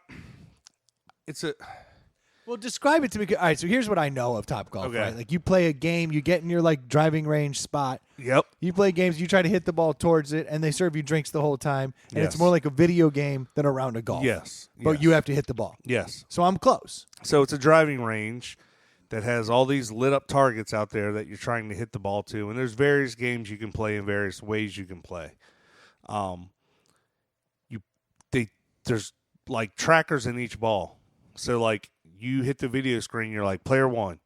Well, describe it to me. All right, so here's what I know of Top Golf, Okay. right? Like, you play a game, you get in your, driving range spot. Yep. You play games, you try to hit the ball towards it, and they serve you drinks the whole time. And Yes. it's more like a video game than a round of golf. Yes. But you have to hit the ball. Yes. So I'm close. So it's a driving range that has all these lit up targets out there that you're trying to hit the ball to, and there's various games you can play in various ways you can play. There's trackers in each ball. So you hit the video screen, you're like player 1.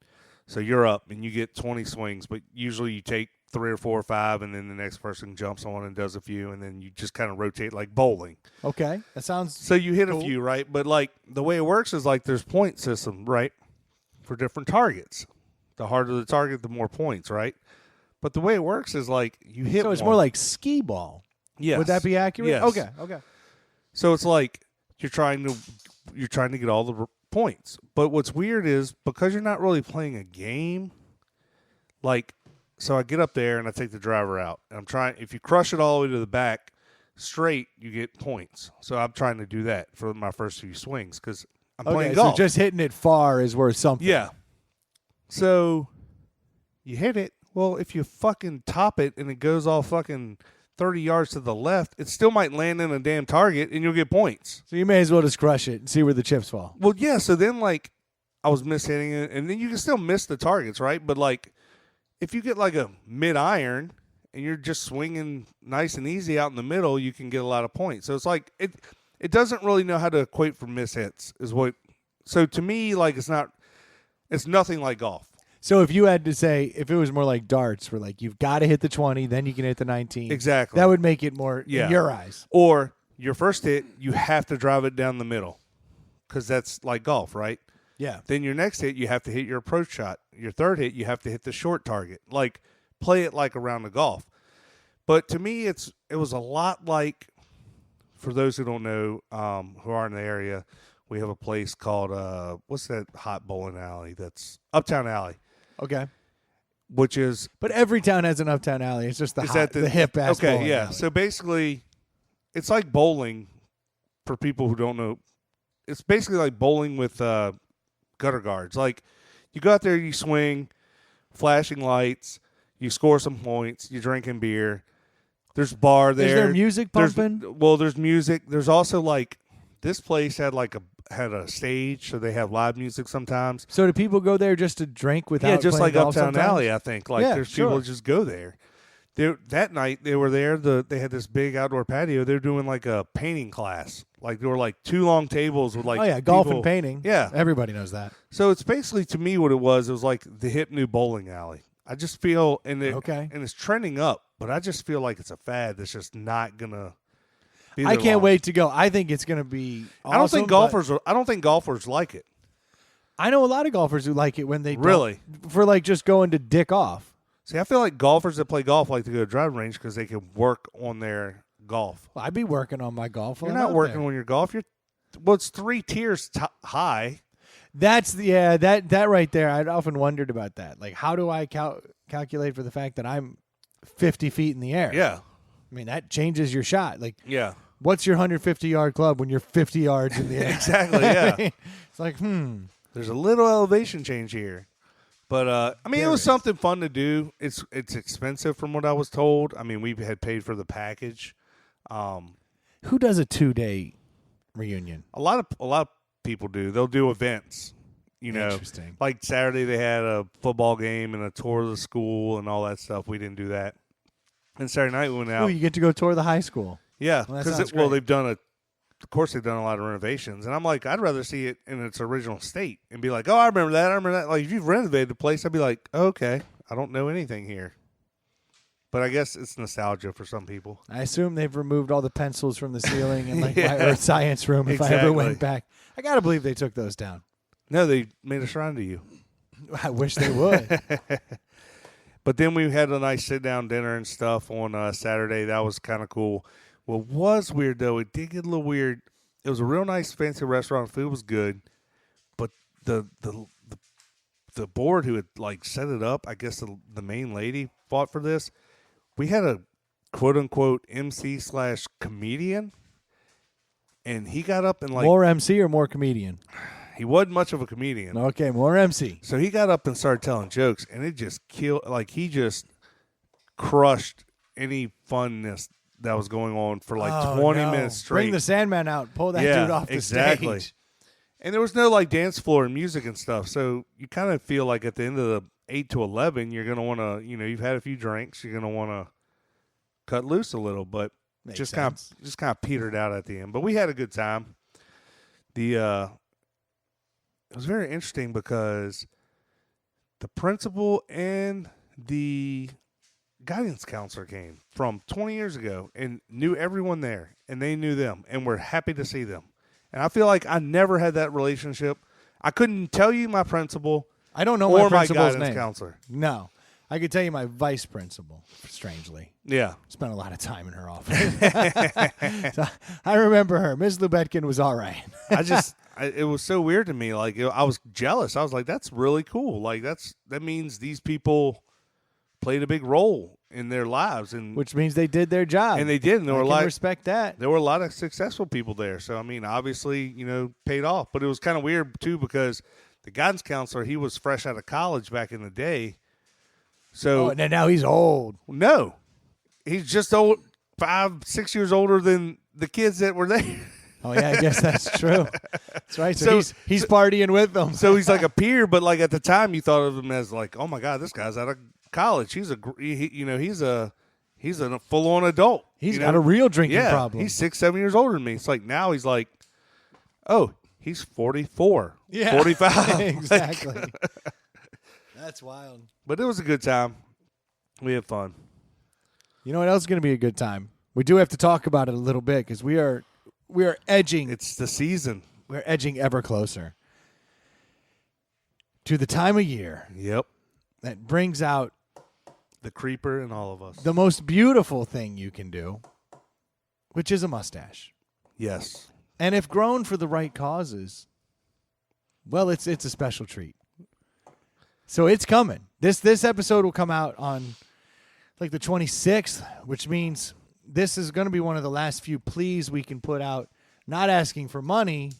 So you're up and you get 20 swings, but usually you take 3 or 4 or 5, and then the next person jumps on and does a few, and then you just kind of rotate like bowling. Okay. That sounds So you hit cool. a few, right? But the way it works is there's point system, right? For different targets. The harder the target, the more points, right? But the way it works is you hit So it's one. more like skee ball. Yes. Would that be accurate? Yes. Okay. So it's you're trying to get all the points. But what's weird is because you're not really playing a game, so I get up there and I take the driver out. And if you crush it all the way to the back straight, you get points. So I'm trying to do that for my first few swings because I'm playing golf. So just hitting it far is worth something. Yeah. So you hit it. Well, if you fucking top it and it goes all fucking 30 yards to the left, it still might land in a damn target and you'll get points. So you may as well just crush it and see where the chips fall. Well, yeah. So then, I was mishitting it, and then you can still miss the targets, right? But, if you get, a mid-iron and you're just swinging nice and easy out in the middle, you can get a lot of points. So it's it doesn't really know how to equate for mishits is what. So to me, it's nothing like golf. So if you had to say, if it was more like darts, where you've got to hit the 20, then you can hit the 19. Exactly. That would make it more in your eyes. Or your first hit, you have to drive it down the middle because that's like golf, right? Yeah. Then your next hit, you have to hit your approach shot. Your third hit, you have to hit the short target. Play it like a round of golf. But to me, it was a lot for those who don't know, who are in the area, we have a place called, what's that hot bowling alley? That's Uptown Alley. Okay. Which is... But every town has an Uptown Alley. It's just the hip-ass Okay, yeah. alley. So basically, it's like bowling for people who don't know. It's basically like bowling with gutter guards. You go out there, you swing, flashing lights, you score some points, you're drinking beer. There's bar there. Is there music pumping? There's music. There's also this place had a stage, so they have live music sometimes. So do people go there just to drink without just playing like golf Uptown sometimes? Alley, I think. There's people who just go there. That night they were there. They had this big outdoor patio. They were doing a painting class. There were 2 long tables with golf people, and painting. Yeah, everybody knows that. So it's basically to me what it was. It was the hip new bowling alley. I just feel and it's trending up, but I just feel like it's a fad that's just not gonna. I can't wait to go. I think it's gonna be. Awesome, I don't think golfers like it. I know a lot of golfers who like it when they really for just going to dick off. See, I feel like golfers that play golf like to go to driving range because they can work on their golf. Well, I'd be working on my golf. You're not working on your golf. It's 3 tiers high. That's that right there. I'd often wondered about that. How do I calculate for the fact that I'm 50 feet in the air? Yeah, I mean that changes your shot. Yeah. What's your 150-yard club when you're 50 yards in the air? Exactly. Yeah. It's there's a little elevation change here. But, I mean, it was is. something fun to do. It's expensive from what I was told. I mean, we had paid for the package. Who does a 2-day reunion? A lot of people do. They'll do events. You know, Interesting. like Saturday they had a football game and a tour of the school and all that stuff. We didn't do that. And Saturday night we went out. Oh, you get to go tour the high school. Yeah, Well, that because sounds great. they've done of course they've done a lot of renovations, and I'm like, I'd rather see it in its original state and be like, oh, I remember that. Like if you've renovated the place, I'd be like, oh, okay, I don't know anything here. But I guess it's nostalgia for some people. I assume they've removed all the pencils from the ceiling in like Yeah. my Earth Science room. If I ever Exactly. went back, I gotta believe they took those down. No, they made a shrine to you. I wish they would. But then we had a nice sit-down dinner and stuff on Saturday. That was kind of cool. What was weird, though, it did get a little weird. It was a real nice, fancy restaurant. Food was good. But the board who had, like, set it up, I guess the main lady fought for this. We had a quote-unquote MC/comedian, and he got up and, like, More MC or more comedian? he wasn't much of a comedian. Okay, more MC. So he got up and started telling jokes, and it just killed. Like he just crushed any funness that was going on for like 20 minutes straight. Bring the Sandman out. Pull that Yeah, dude off the exactly. stage. And there was no like dance floor and music and stuff. So you kind of feel like at the end of the 8 to 11, you're gonna want to, you've had a few drinks, you're gonna want to cut loose a little, but Makes just sense. kind of petered out at the end. But we had a good time. It was very interesting because the principal and the guidance counselor came from 20 years ago and knew everyone there, and they knew them, and were happy to see them. And I feel like I never had that relationship. I couldn't tell you my principal I don't know or my my principal's guidance name. counselor. No. I could tell you my vice principal, strangely. Yeah. Spent a lot of time in her office. So I remember her. Ms. Lubetkin was all right. It was so weird to me. Like, I was jealous. I was like, that's really cool. Like, that means these people played a big role in their lives. And Which means they did their job. And they did. And I can respect that. There were a lot of successful people there. So, I mean, obviously, paid off. But it was kind of weird, too, because the guidance counselor, he was fresh out of college back in the day. So and now he's old. no, he's just 5-6 years older than the kids that were there. Oh, yeah, I guess that's true. That's right. So he's partying with them. So he's like a peer, but like at the time you thought of him as like, oh my God, this guy's out of college. He's a full on adult. He's got a real drinking yeah, problem. He's 6-7 years older than me. It's like now he's like, oh, he's 44, yeah, 45. exactly. That's wild. But it was a good time. We had fun. You know what else is going to be a good time? We do have to talk about it a little bit because we are edging. It's the season. We're edging ever closer to the time of year Yep. that brings out The creeper in all of us. the most beautiful thing you can do, which is a mustache. Yes. And if grown for the right causes, well, it's a special treat. So it's coming. This episode will come out on like the 26th, which means this is going to be one of the last few pleas we can put out, not asking for money,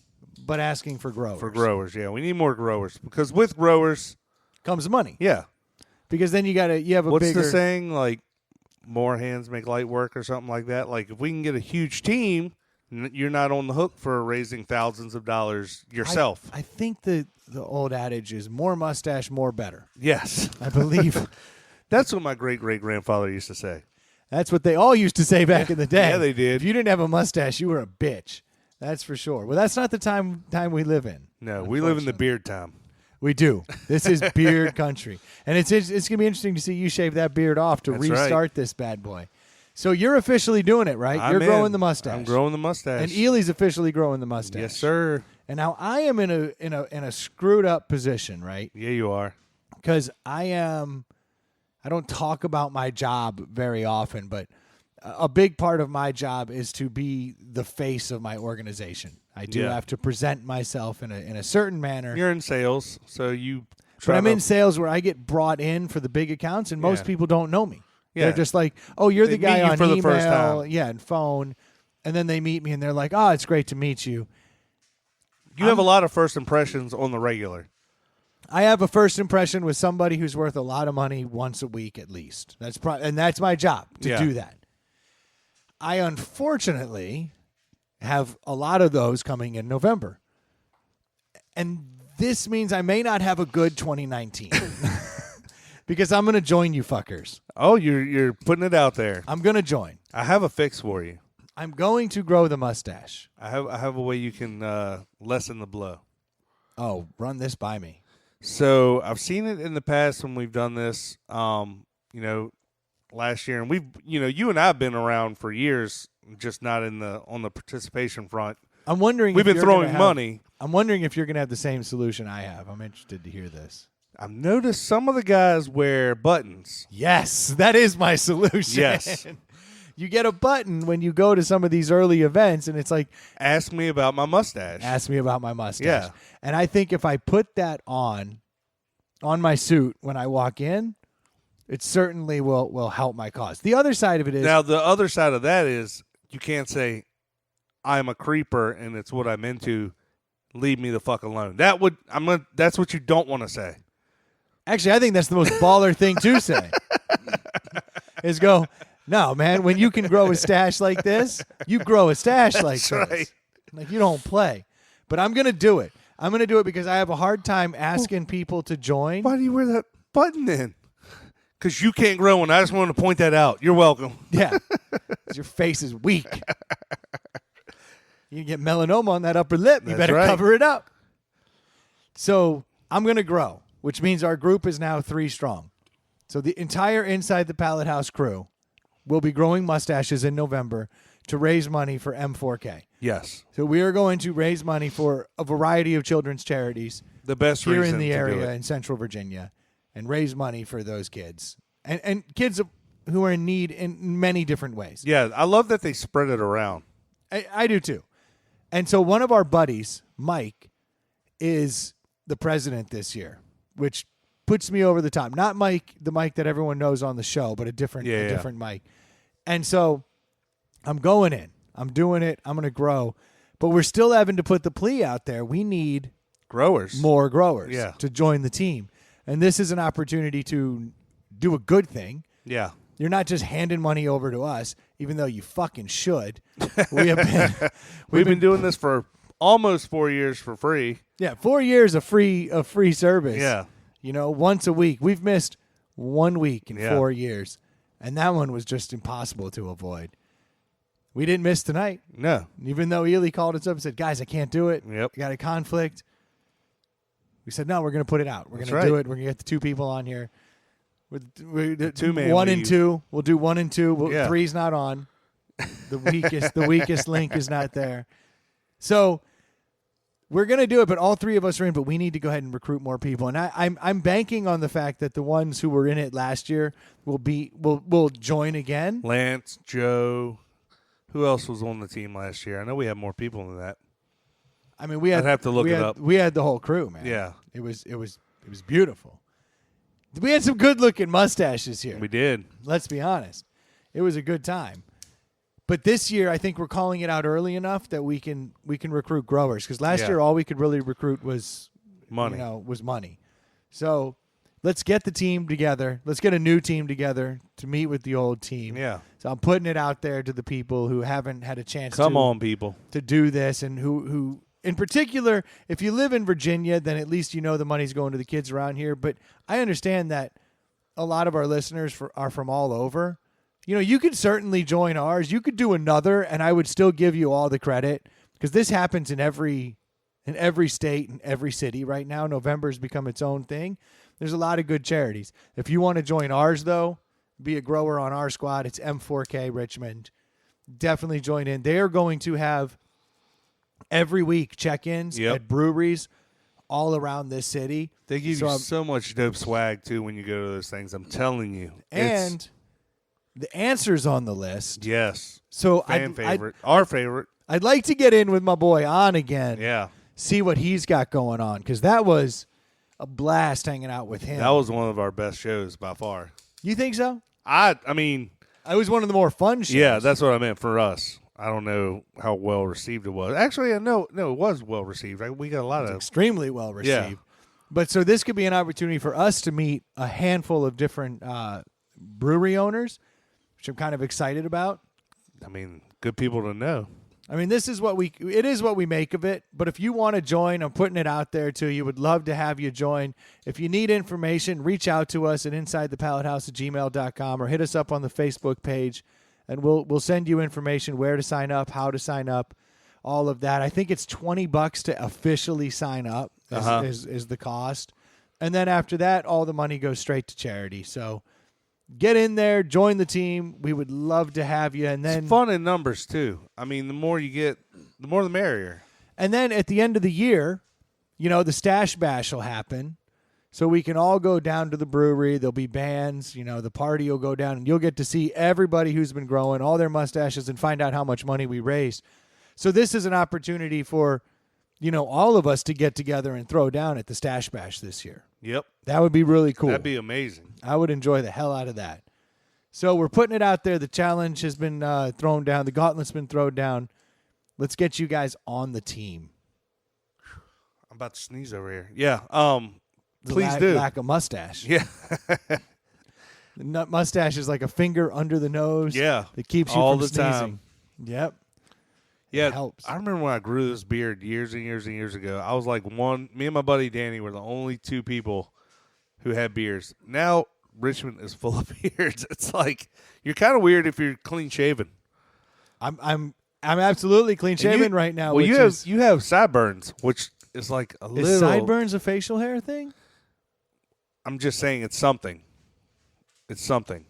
but asking for growers. For growers, yeah. We need more growers because with growers, comes money. yeah. Because then you have a What's bigger the saying? Like, more hands make light work or something like that. Like, if we can get a huge team, you're not on the hook for raising thousands of dollars yourself. I think the old adage is more mustache, more better. Yes. I believe That's what my great-great-grandfather used to say. that's what they all used to say back in the day. Yeah, they did. If you didn't have a mustache, you were a bitch. That's for sure. Well, that's not the time we live in. No, we live in the beard time. We do. This is beard country. And it's going to be interesting to see you shave that beard off to That's restart right. this bad boy. So you're officially doing it, right? I'm You're growing in. the mustache. I'm growing the mustache. And Ely's officially growing the mustache. Yes, sir. And now I am in a screwed up position, right? Yeah, you are. Because I don't talk about my job very often, but a big part of my job is to be the face of my organization. I do Yeah. have to present myself in a certain manner. You're in sales, so you But I'm to- in sales where I get brought in for the big accounts, and most Yeah. people don't know me. Yeah. They're just like, "Oh, you're They the guy meet you on for the email, first time. yeah, and phone," and then they meet me and they're like, "Oh, it's great to meet you." You have a lot of first impressions on the regular. I have a first impression with somebody who's worth a lot of money once a week at least. And that's my job to do that. I unfortunately have a lot of those coming in November. And this means I may not have a good 2019 because I'm going to join you fuckers. Oh, you're putting it out there. I'm going to join. I have a fix for you. I'm going to grow the mustache. I have a way you can lessen the blow. Oh, run this by me. So I've seen it in the past when we've done this, last year, and you and I have been around for years, just not on the participation front. I'm wondering. We've been throwing money. I'm wondering if you're going to have the same solution I have. I'm interested to hear this. I've noticed some of the guys wear buttons. Yes, that is my solution. Yes. You get a button when you go to some of these early events, and it's like, ask me about my mustache. Ask me about my mustache. Yeah. And I think if I put that on my suit when I walk in, it certainly will help my cause. The other side of it is... Now, the other side of that is you can't say, I'm a creeper and it's what I'm into. Leave me the fuck alone. That's what you don't want to say. Actually, I think that's the most baller thing to say. Is go... No, man, when you can grow a stash like this, you grow a stash like this. Right. Like, you don't play. But I'm going to do it. I'm going to do it because I have a hard time asking people to join. Why do you wear that button then? Because you can't grow one. I just wanted to point that out. You're welcome. Yeah. Your face is weak. You get melanoma on that upper lip. You better cover it up. So I'm going to grow, which means our group is now 3 strong. So the entire Inside the Pallet House crew will be growing mustaches in November to raise money for M4K. Yes. So we are going to raise money for a variety of children's charities. The best here reason in the to area do it. in Central Virginia, and raise money for those kids and kids who are in need in many different ways. Yeah, I love that they spread it around. I do too. And so one of our buddies, Mike, is the president this year, which puts me over the top. Not Mike, the Mike that everyone knows on the show, but a different Mike. And so I'm going in. I'm doing it. I'm going to grow. But we're still having to put the plea out there. We need more growers to join the team. And this is an opportunity to do a good thing. Yeah. You're not just handing money over to us, even though you fucking should. We've been doing this for almost 4 years for free. Yeah, 4 years of free service. Yeah. Once a week. We've missed 1 week in 4 years. And that one was just impossible to avoid. We didn't miss tonight. No. Even though Ely called us up and said, guys, I can't do it. Yep. I got a conflict. We said, no, we're going to put it out. We're going to do it. We're going to get the 2 people on here. We're 2-man 1 leave. and 2. We'll do 1 and 2. 3's not on. The weakest link is not there. So we're going to do it, but all 3 of us are in, but we need to go ahead and recruit more people. And I'm banking on the fact that the ones who were in it last year will join again. Lance, Joe, who else was on the team last year? I know we had more people than that. I mean, I'd have to look it up. We had the whole crew, man. Yeah. It was beautiful. We had some good-looking mustaches here. We did. Let's be honest. It was a good time. But this year, I think we're calling it out early enough that we can recruit growers. Because last year, all we could really recruit was money. Was money. So let's get the team together. Let's get a new team together to meet with the old team. Yeah. So I'm putting it out there to the people who haven't had a chance Come on, people. to do this, and who in particular, if you live in Virginia, then at least you know the money's going to the kids around here. But I understand that a lot of our listeners are from all over. You could certainly join ours. You could do another, and I would still give you all the credit because this happens in every state and every city right now. November's become its own thing. There's a lot of good charities. If you want to join ours, though, be a grower on our squad. It's M4K Richmond. Definitely join in. They are going to have every week check-ins at breweries all around this city. They give you so much dope swag, too, when you go to those things. I'm telling you. And the answer's on the list. Yes. So our favorite. I'd like to get in with my boy On again. Yeah. See what he's got going on, because that was a blast hanging out with him. That was one of our best shows by far. You think so? I mean, it was one of the more fun shows. Yeah, that's what I meant for us. I don't know how well received it was. Actually, no, it was well received. We got a lot of extremely well received. Yeah. But so this could be an opportunity for us to meet a handful of different brewery owners, which I'm kind of excited about. I mean, good people to know. I mean, it is what we make of it. But if you want to join, I'm putting it out there to you. Would love to have you join. If you need information, reach out to us at insidethepallethouse@gmail.com or hit us up on the Facebook page, and we'll send you information where to sign up, how to sign up, all of that. I think it's $20 to officially sign up is the cost. And then after that, all the money goes straight to charity. So get in there, join the team. We would love to have you. And then it's fun in numbers too. I mean, the more you get, the more the merrier. And then at the end of the year, the Stash Bash will happen. So we can all go down to the brewery. There'll be bands. The party will go down, and you'll get to see everybody who's been growing all their mustaches and find out how much money we raised. So this is an opportunity for, all of us to get together and throw down at the Stash Bash this year. Yep. That would be really cool. That'd be amazing. I would enjoy the hell out of that. So we're putting it out there. The challenge has been thrown down. The gauntlet's been thrown down. Let's get you guys on the team. I'm about to sneeze over here. Yeah. Please do. Lack of mustache. Yeah. The mustache is like a finger under the nose. Yeah. That keeps you all from the sneezing. time. Yep. Yeah. It helps. I remember when I grew this beard years and years and years ago. I was like me and my buddy Danny were the only two people who had beards. Now Richmond is full of beards. It's like you're kind of weird if you're clean shaven. I'm absolutely clean shaven right now. Well, you have sideburns, which is like a little. Is sideburns a facial hair thing? I'm just saying it's something. It's something.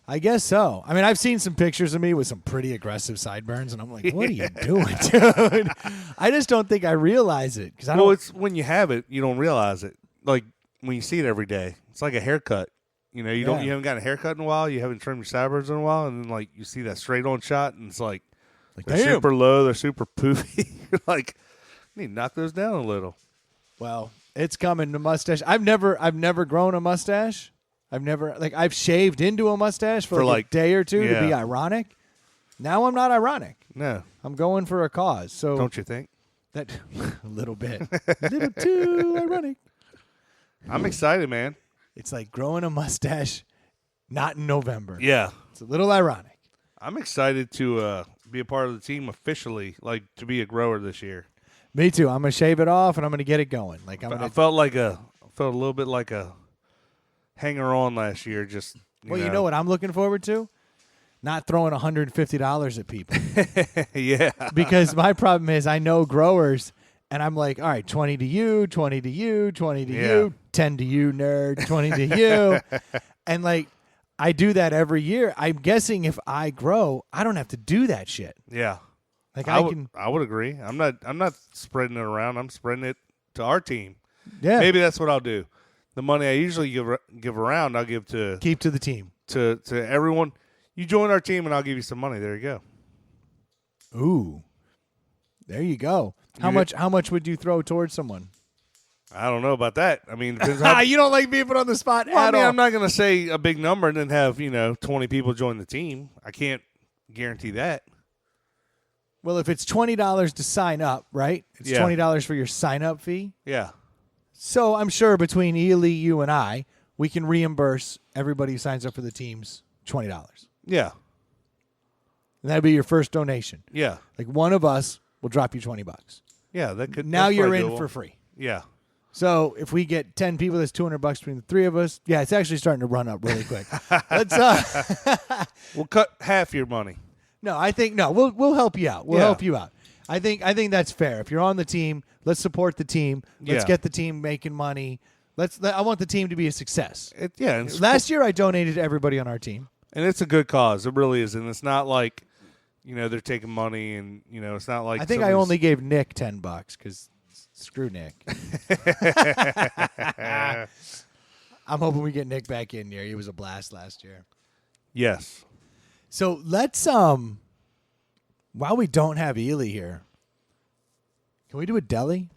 I guess so. I mean, I've seen some pictures of me with some pretty aggressive sideburns, and I'm like, what are you doing, dude? I just don't think I realize it. It's when you have it, you don't realize it. Like when you see it every day, it's like a haircut. You haven't gotten a haircut in a while. You haven't trimmed your sideburns in a while, and then like you see that straight on shot, and it's like they're super low, they're super poofy. You're like, you need to knock those down a little. Well, it's coming. The mustache. I've never grown a mustache. I've shaved into a mustache for like a day or two to be ironic. Now I'm not ironic. No. I'm going for a cause. So don't you think? That a little bit. A little too ironic. I'm excited, man. It's like growing a mustache not in November. Yeah. It's a little ironic. I'm excited to be a part of the team officially, like to be a grower this year. Me too. I'm going to shave it off and I'm going to get it going. Like I felt a little bit like a hanger on last year. Just you know what I'm looking forward to? Not throwing $150 at people. Yeah. Because my problem is I know growers, and I'm like, all right, 20 to you, 20 to you, 20 to you, 10 to you, nerd, 20 to you. And like I do that every year. I'm guessing if I grow, I don't have to do that shit. Yeah. Like I would agree. I'm not spreading it around. I'm spreading it to our team. Yeah. Maybe that's what I'll do. The money I usually give around, I'll give to the team. To everyone. You join our team and I'll give you some money. There you go. Ooh. There you go. How much would you throw towards someone? I don't know about that. I mean, depends how you don't like being put on the spot at all. I'm not going to say a big number and then have, 20 people join the team. I can't guarantee that. Well, if it's $20 to sign up, right? It's $20 for your sign-up fee. Yeah. So I'm sure between Ely, you, and I, we can reimburse everybody who signs up for the teams $20. Yeah. And that'd be your first donation. Yeah. Like one of us will drop you $20. Yeah, that could. Now you're in for free. Yeah. So if we get 10 people, that's $200 between the three of us. Yeah, it's actually starting to run up really quick. Let's we'll cut half your money. No, I think we'll help you out. We'll help you out. I think that's fair. If you're on the team, let's support the team. Let's get the team making money. I want the team to be a success. Last year I donated to everybody on our team. And it's a good cause. It really is. And it's not like, they're taking money and, it's not like. I think I only gave Nick $10 because screw Nick. I'm hoping we get Nick back in here. He was a blast last year. Yes. So let's, while we don't have Ely here, can we do a deli?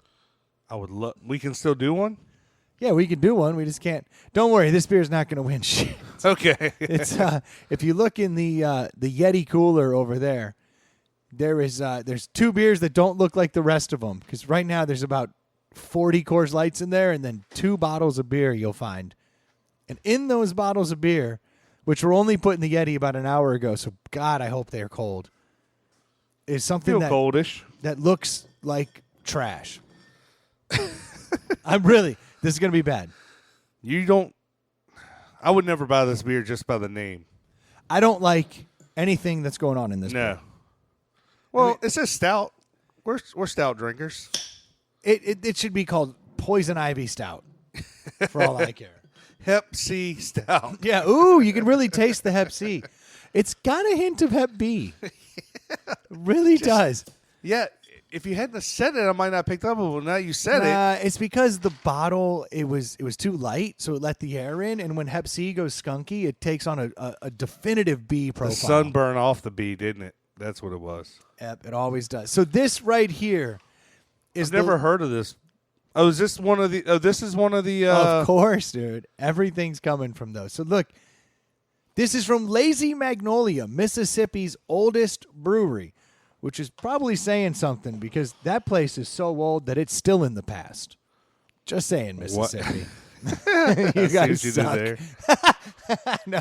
I would love. We can still do one? Yeah, we can do one. We just can't. Don't worry, this beer's not going to win shit. Okay. It's if you look in the Yeti cooler over there, There's 2 beers that don't look like the rest of them because right now there's about 40 Coors Lights in there and then 2 bottles of beer you'll find. And in those bottles of beer, which were only put in the Yeti about an hour ago, so God, I hope they're cold, is something coldish. That looks like trash. This is going to be bad. I would never buy this beer just by the name. I don't like anything that's going on in this beer. Well, it says stout. We're stout drinkers. It should be called Poison Ivy Stout, for all I care. Hep C Stout. Yeah, ooh, you can really taste the Hep C. It's got a hint of Hep B. It really does. Yeah, if you hadn't said it, I might not have picked up on it. Well, now you said it. It's because the bottle, it was too light, so it let the air in, and when Hep C goes skunky, it takes on a definitive B profile. The sun burned off the B, didn't it? That's what it was. Yep, it always does. So this right here is I've never heard of this. Oh, is this one of the? Oh, this is one of the. Of course, dude. Everything's coming from those. So look, this is from Lazy Magnolia, Mississippi's oldest brewery, which is probably saying something because that place is so old that it's still in the past. Just saying, Mississippi. You guys you suck. did there. No.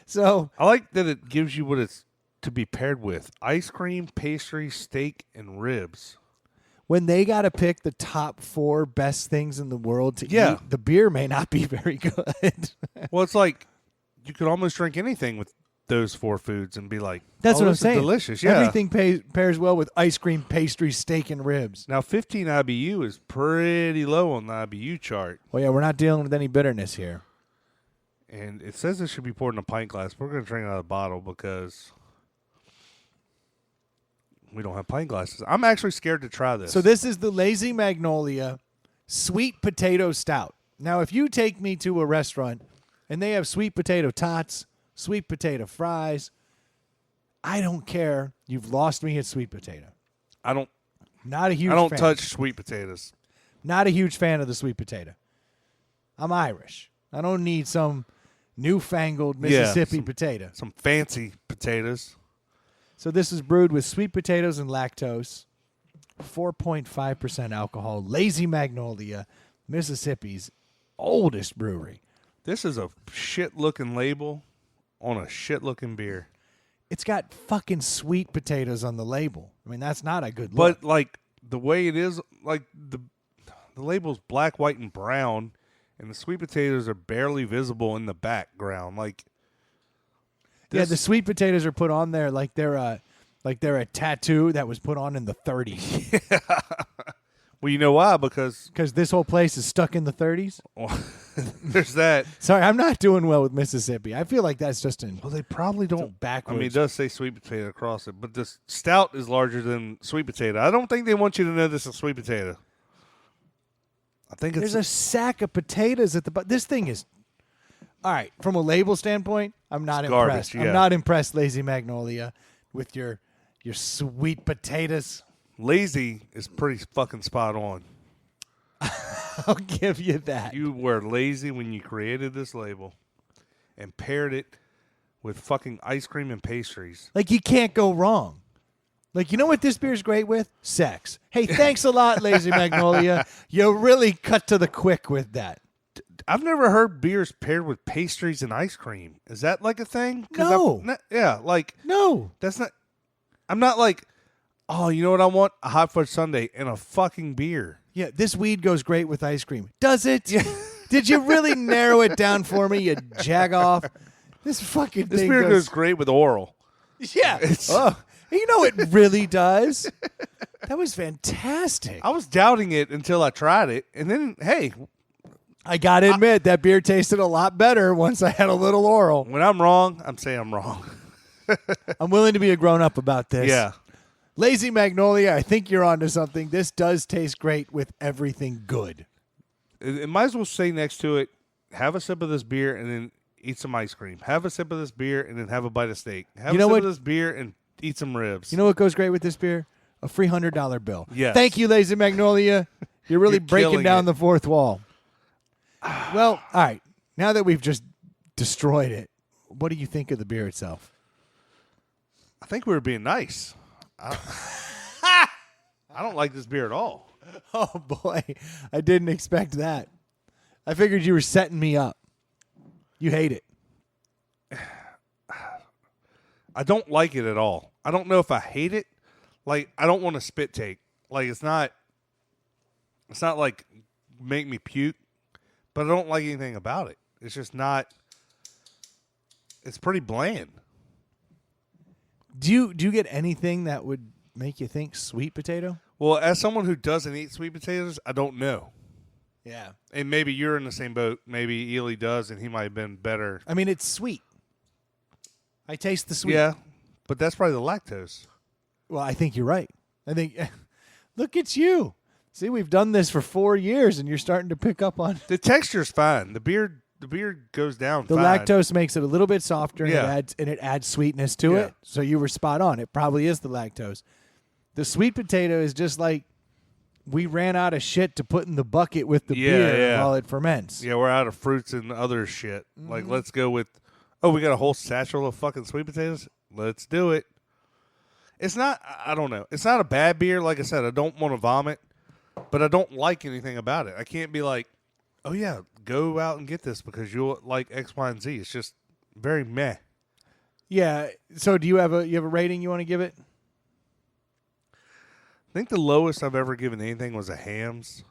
So I like that it gives you what it's to be paired with: ice cream, pastry, steak, and ribs. when they got to pick the top 4 best things in the world to Yeah. eat, the beer may not be very good. Well, it's like you could almost drink anything with those 4 foods and be like, That's oh, what I'm this is saying. delicious. Yeah. Everything pairs well with ice cream, pastry, steak, and ribs. Now, 15 IBU is pretty low on the IBU chart. Well, yeah, we're not dealing with any bitterness here. And it says it should be poured in a pint glass. We're going to drink it out of the bottle because we don't have pint glasses. I'm actually scared to try this. So this is the Lazy Magnolia Sweet Potato Stout. Now, if you take me to a restaurant and they have sweet potato tots, sweet potato fries, I don't care. You've lost me at sweet potato. Not a huge fan. I don't touch sweet potatoes. Not a huge fan of the sweet potato. I'm Irish. I don't need some newfangled Mississippi potato. Some fancy potatoes. So this is brewed with sweet potatoes and lactose, 4.5% alcohol, Lazy Magnolia, Mississippi's oldest brewery. This is a shit-looking label on a shit-looking beer. It's got fucking sweet potatoes on the label. I mean, that's not a good look. But, like, the way it is, like, the label's black, white, and brown, and the sweet potatoes are barely visible in the background. Like, yeah, the sweet potatoes are put on there like they're a tattoo that was put on in the 30s. Well, you know why? Because this whole place is stuck in the 30s. there's that. Sorry, I'm not doing well with Mississippi. I feel like that's just Well, they probably don't. backwards. I mean, it does say sweet potato across it, but this stout is larger than sweet potato. I don't think they want you to know this is sweet potato. I think There's a sack of potatoes at the bottom. This thing is... All right, from a label standpoint, I'm not It's impressed. garbage, yeah. I'm not impressed, Lazy Magnolia, with your sweet potatoes. Lazy is pretty fucking spot on. I'll give you that. You were lazy when you created this label and paired it with fucking ice cream and pastries. Like, you can't go wrong. Like, you know what this beer's great with? Sex. Hey, thanks a lot, Lazy Magnolia. You really cut to the quick with that. I've never heard beers paired with pastries and ice cream. Is that like a thing? No. No. That's not. I'm not like, oh, you know what I want? A hot fudge sundae and a fucking beer. Yeah, this weed goes great with ice cream. Does it? Yeah. Did you really narrow it down for me, you jagoff? This fucking This thing beer goes great with oral. Yeah. Oh, you know it really does. That was fantastic. I was doubting it until I tried it, and then hey, I got to admit, that beer tasted a lot better once I had a little oral. when I'm wrong, I'm saying I'm wrong. I'm willing to be a grown-up about this. Yeah. Lazy Magnolia, I think you're onto something. This does taste great with everything good. It might as well say next to it, have a sip of this beer and then eat some ice cream. Have a sip of this beer and then have a bite of steak. Have a sip of this beer and eat some ribs. You know what goes great with this beer? A free $100 bill. Yes. Thank you, Lazy Magnolia. You're really breaking killing down it. the fourth wall. Well, all right. Now that we've just destroyed it, what do you think of the beer itself? I think we were being nice. I don't like this beer at all. Oh, boy. I didn't expect that. I figured you were setting me up. You hate it. I don't like it at all. I don't know if I hate it. Like, I don't want to spit take. Like, it's not like make me puke, but I don't like anything about it. It's just not. It's pretty bland. Do you get anything that would make you think sweet potato? Well, as someone who doesn't eat sweet potatoes, I don't know. Yeah. And maybe you're in the same boat. Maybe Ely does, and he might have been better. I mean, it's sweet. I taste the sweet. Yeah, but that's probably the lactose. Well, I think you're right. I think, look at you. See, we've done this for 4 years, and you're starting to pick up on. The texture's fine. The beer goes down The fine. lactose makes it a little bit softer, and Yeah. it adds sweetness to Yeah. it. So you were spot on. It probably is the lactose. The sweet potato is just like we ran out of shit to put in the bucket with the beer while it ferments. Yeah, we're out of fruits and other shit. Mm-hmm. Like, let's go with, we got a whole satchel of fucking sweet potatoes? Let's do it. It's not, I don't know. It's not a bad beer. Like I said, I don't want to vomit, but I don't like anything about it. I can't be like, oh, yeah, go out and get this because you'll like X, Y, and Z. It's just very meh. Yeah. So do you have a rating you want to give it? I think the lowest I've ever given anything was a Hams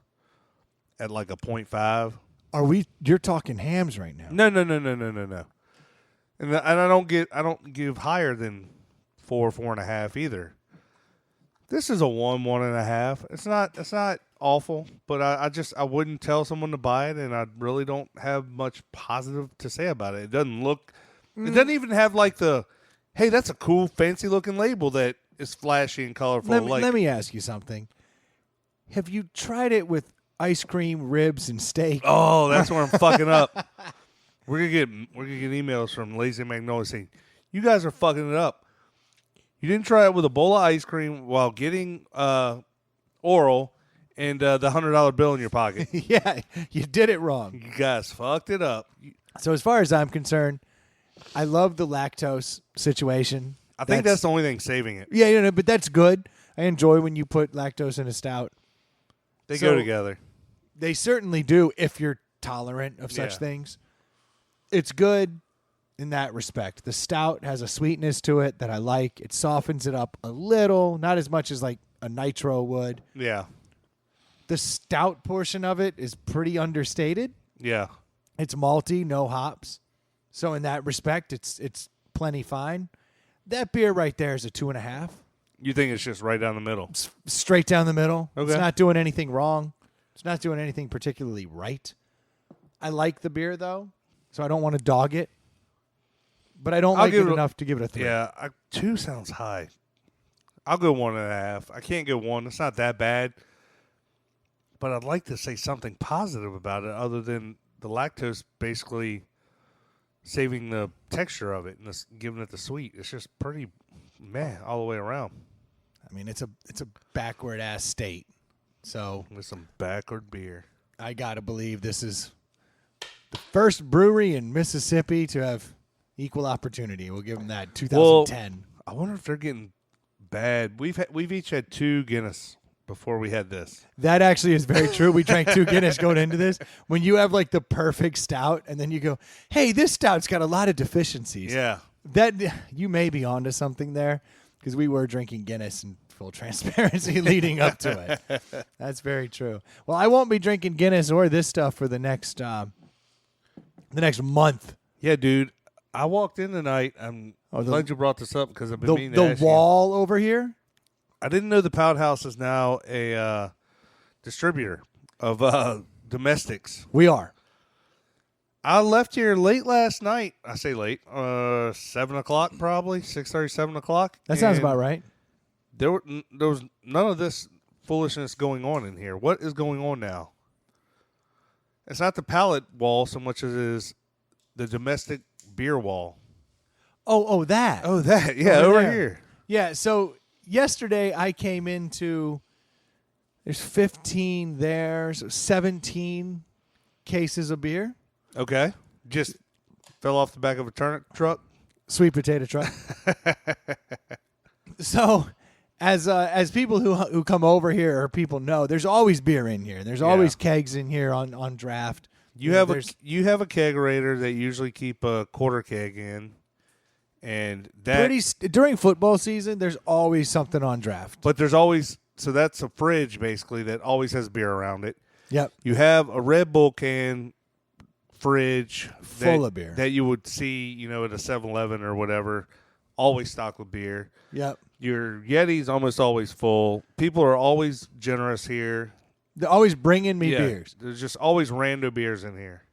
at like a 0.5. You're talking hams right now. No. And I don't give higher than 4.5 either. This is a 1.5. It's not awful, but I wouldn't tell someone to buy it, and I really don't have much positive to say about it. It doesn't look, it doesn't even have like hey, that's a cool fancy looking label that is flashy and colorful. Let me ask you something. Have you tried it with ice cream, ribs, and steak? Oh, that's where I'm fucking up. We're gonna get emails from Lazy Magnolia saying, "You guys are fucking it up. You didn't try it with a bowl of ice cream while getting oral and the $100 bill in your pocket. Yeah, you did it wrong. You guys fucked it up." So as far as I'm concerned, I love the lactose situation. I think that's the only thing saving it. Yeah, but that's good. I enjoy when you put lactose in a stout. They go together. They certainly do if you're tolerant of such Yeah. things. It's good in that respect. The stout has a sweetness to it that I like. It softens it up a little, not as much as like a nitro would. Yeah. The stout portion of it is pretty understated. Yeah. It's malty, no hops. So in that respect, it's plenty fine. That beer right there is a 2.5. You think it's just right down the middle? It's straight down the middle. Okay. It's not doing anything wrong. It's not doing anything particularly right. I like the beer, though, so I don't want to dog it. But I don't like it enough to give it a 3. Yeah, 2 sounds high. I'll go 1.5. I can't go 1. It's not that bad. But I'd like to say something positive about it other than the lactose basically saving the texture of it and giving it the sweet. It's just pretty meh all the way around. I mean, it's a backward ass state. So With some backward beer. I gotta believe this is the first brewery in Mississippi to have equal opportunity. We'll give them that. 2010. I wonder if they're getting bad. We've each had 2 Guinness before we had this. That actually is very true. We drank 2 Guinness going into this. When you have like the perfect stout, and then you go, "Hey, this stout's got a lot of deficiencies." Yeah. That you may be onto something there, because we were drinking Guinness in full transparency leading up to it. That's very true. Well, I won't be drinking Guinness or this stuff for the next month. Yeah, dude. I walked in tonight. I'm glad you brought this up because I've been meaning to ask The wall over here. I didn't know the Pouthouse is now a distributor of domestics. We are. I left here late last night. I say late, 7 o'clock probably, 6:30, 7 o'clock. That sounds about right. There was none of this foolishness going on in here. What is going on now? It's not the pallet wall so much as it is the domestic beer wall. Oh, that. Oh, that. Yeah, over there. here. Yeah, so yesterday I came into, there's 15 there, so 17 cases of beer. Okay. Just fell off the back of a turnip truck. Sweet potato truck. So as people who come over here or people know, there's always beer in here. There's always kegs in here on draft. You have a kegerator that usually keep a quarter keg in, and that during football season, there's always something on draft. But there's always that's a fridge basically that always has beer around it. Yep. You have a Red Bull can fridge full of beer that you would see, at a 7-Eleven or whatever, always stocked with beer. Yep. Your Yeti's almost always full. People are always generous here. They're always bringing me beers. There's just always rando beers in here.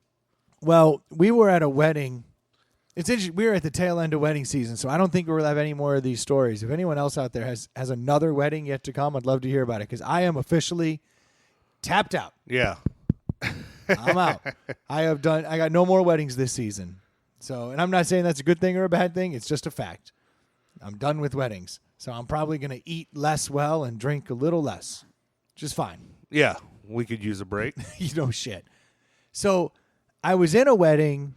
Well, we were at a wedding. It's interesting. We were at the tail end of wedding season, so I don't think we'll have any more of these stories. If anyone else out there has another wedding yet to come, I'd love to hear about it because I am officially tapped out. Yeah. I'm out. I got no more weddings this season. So, and I'm not saying that's a good thing or a bad thing. It's just a fact. I'm done with weddings. So I'm probably going to eat less well and drink a little less, which is fine. Yeah, we could use a break. Shit. So I was in a wedding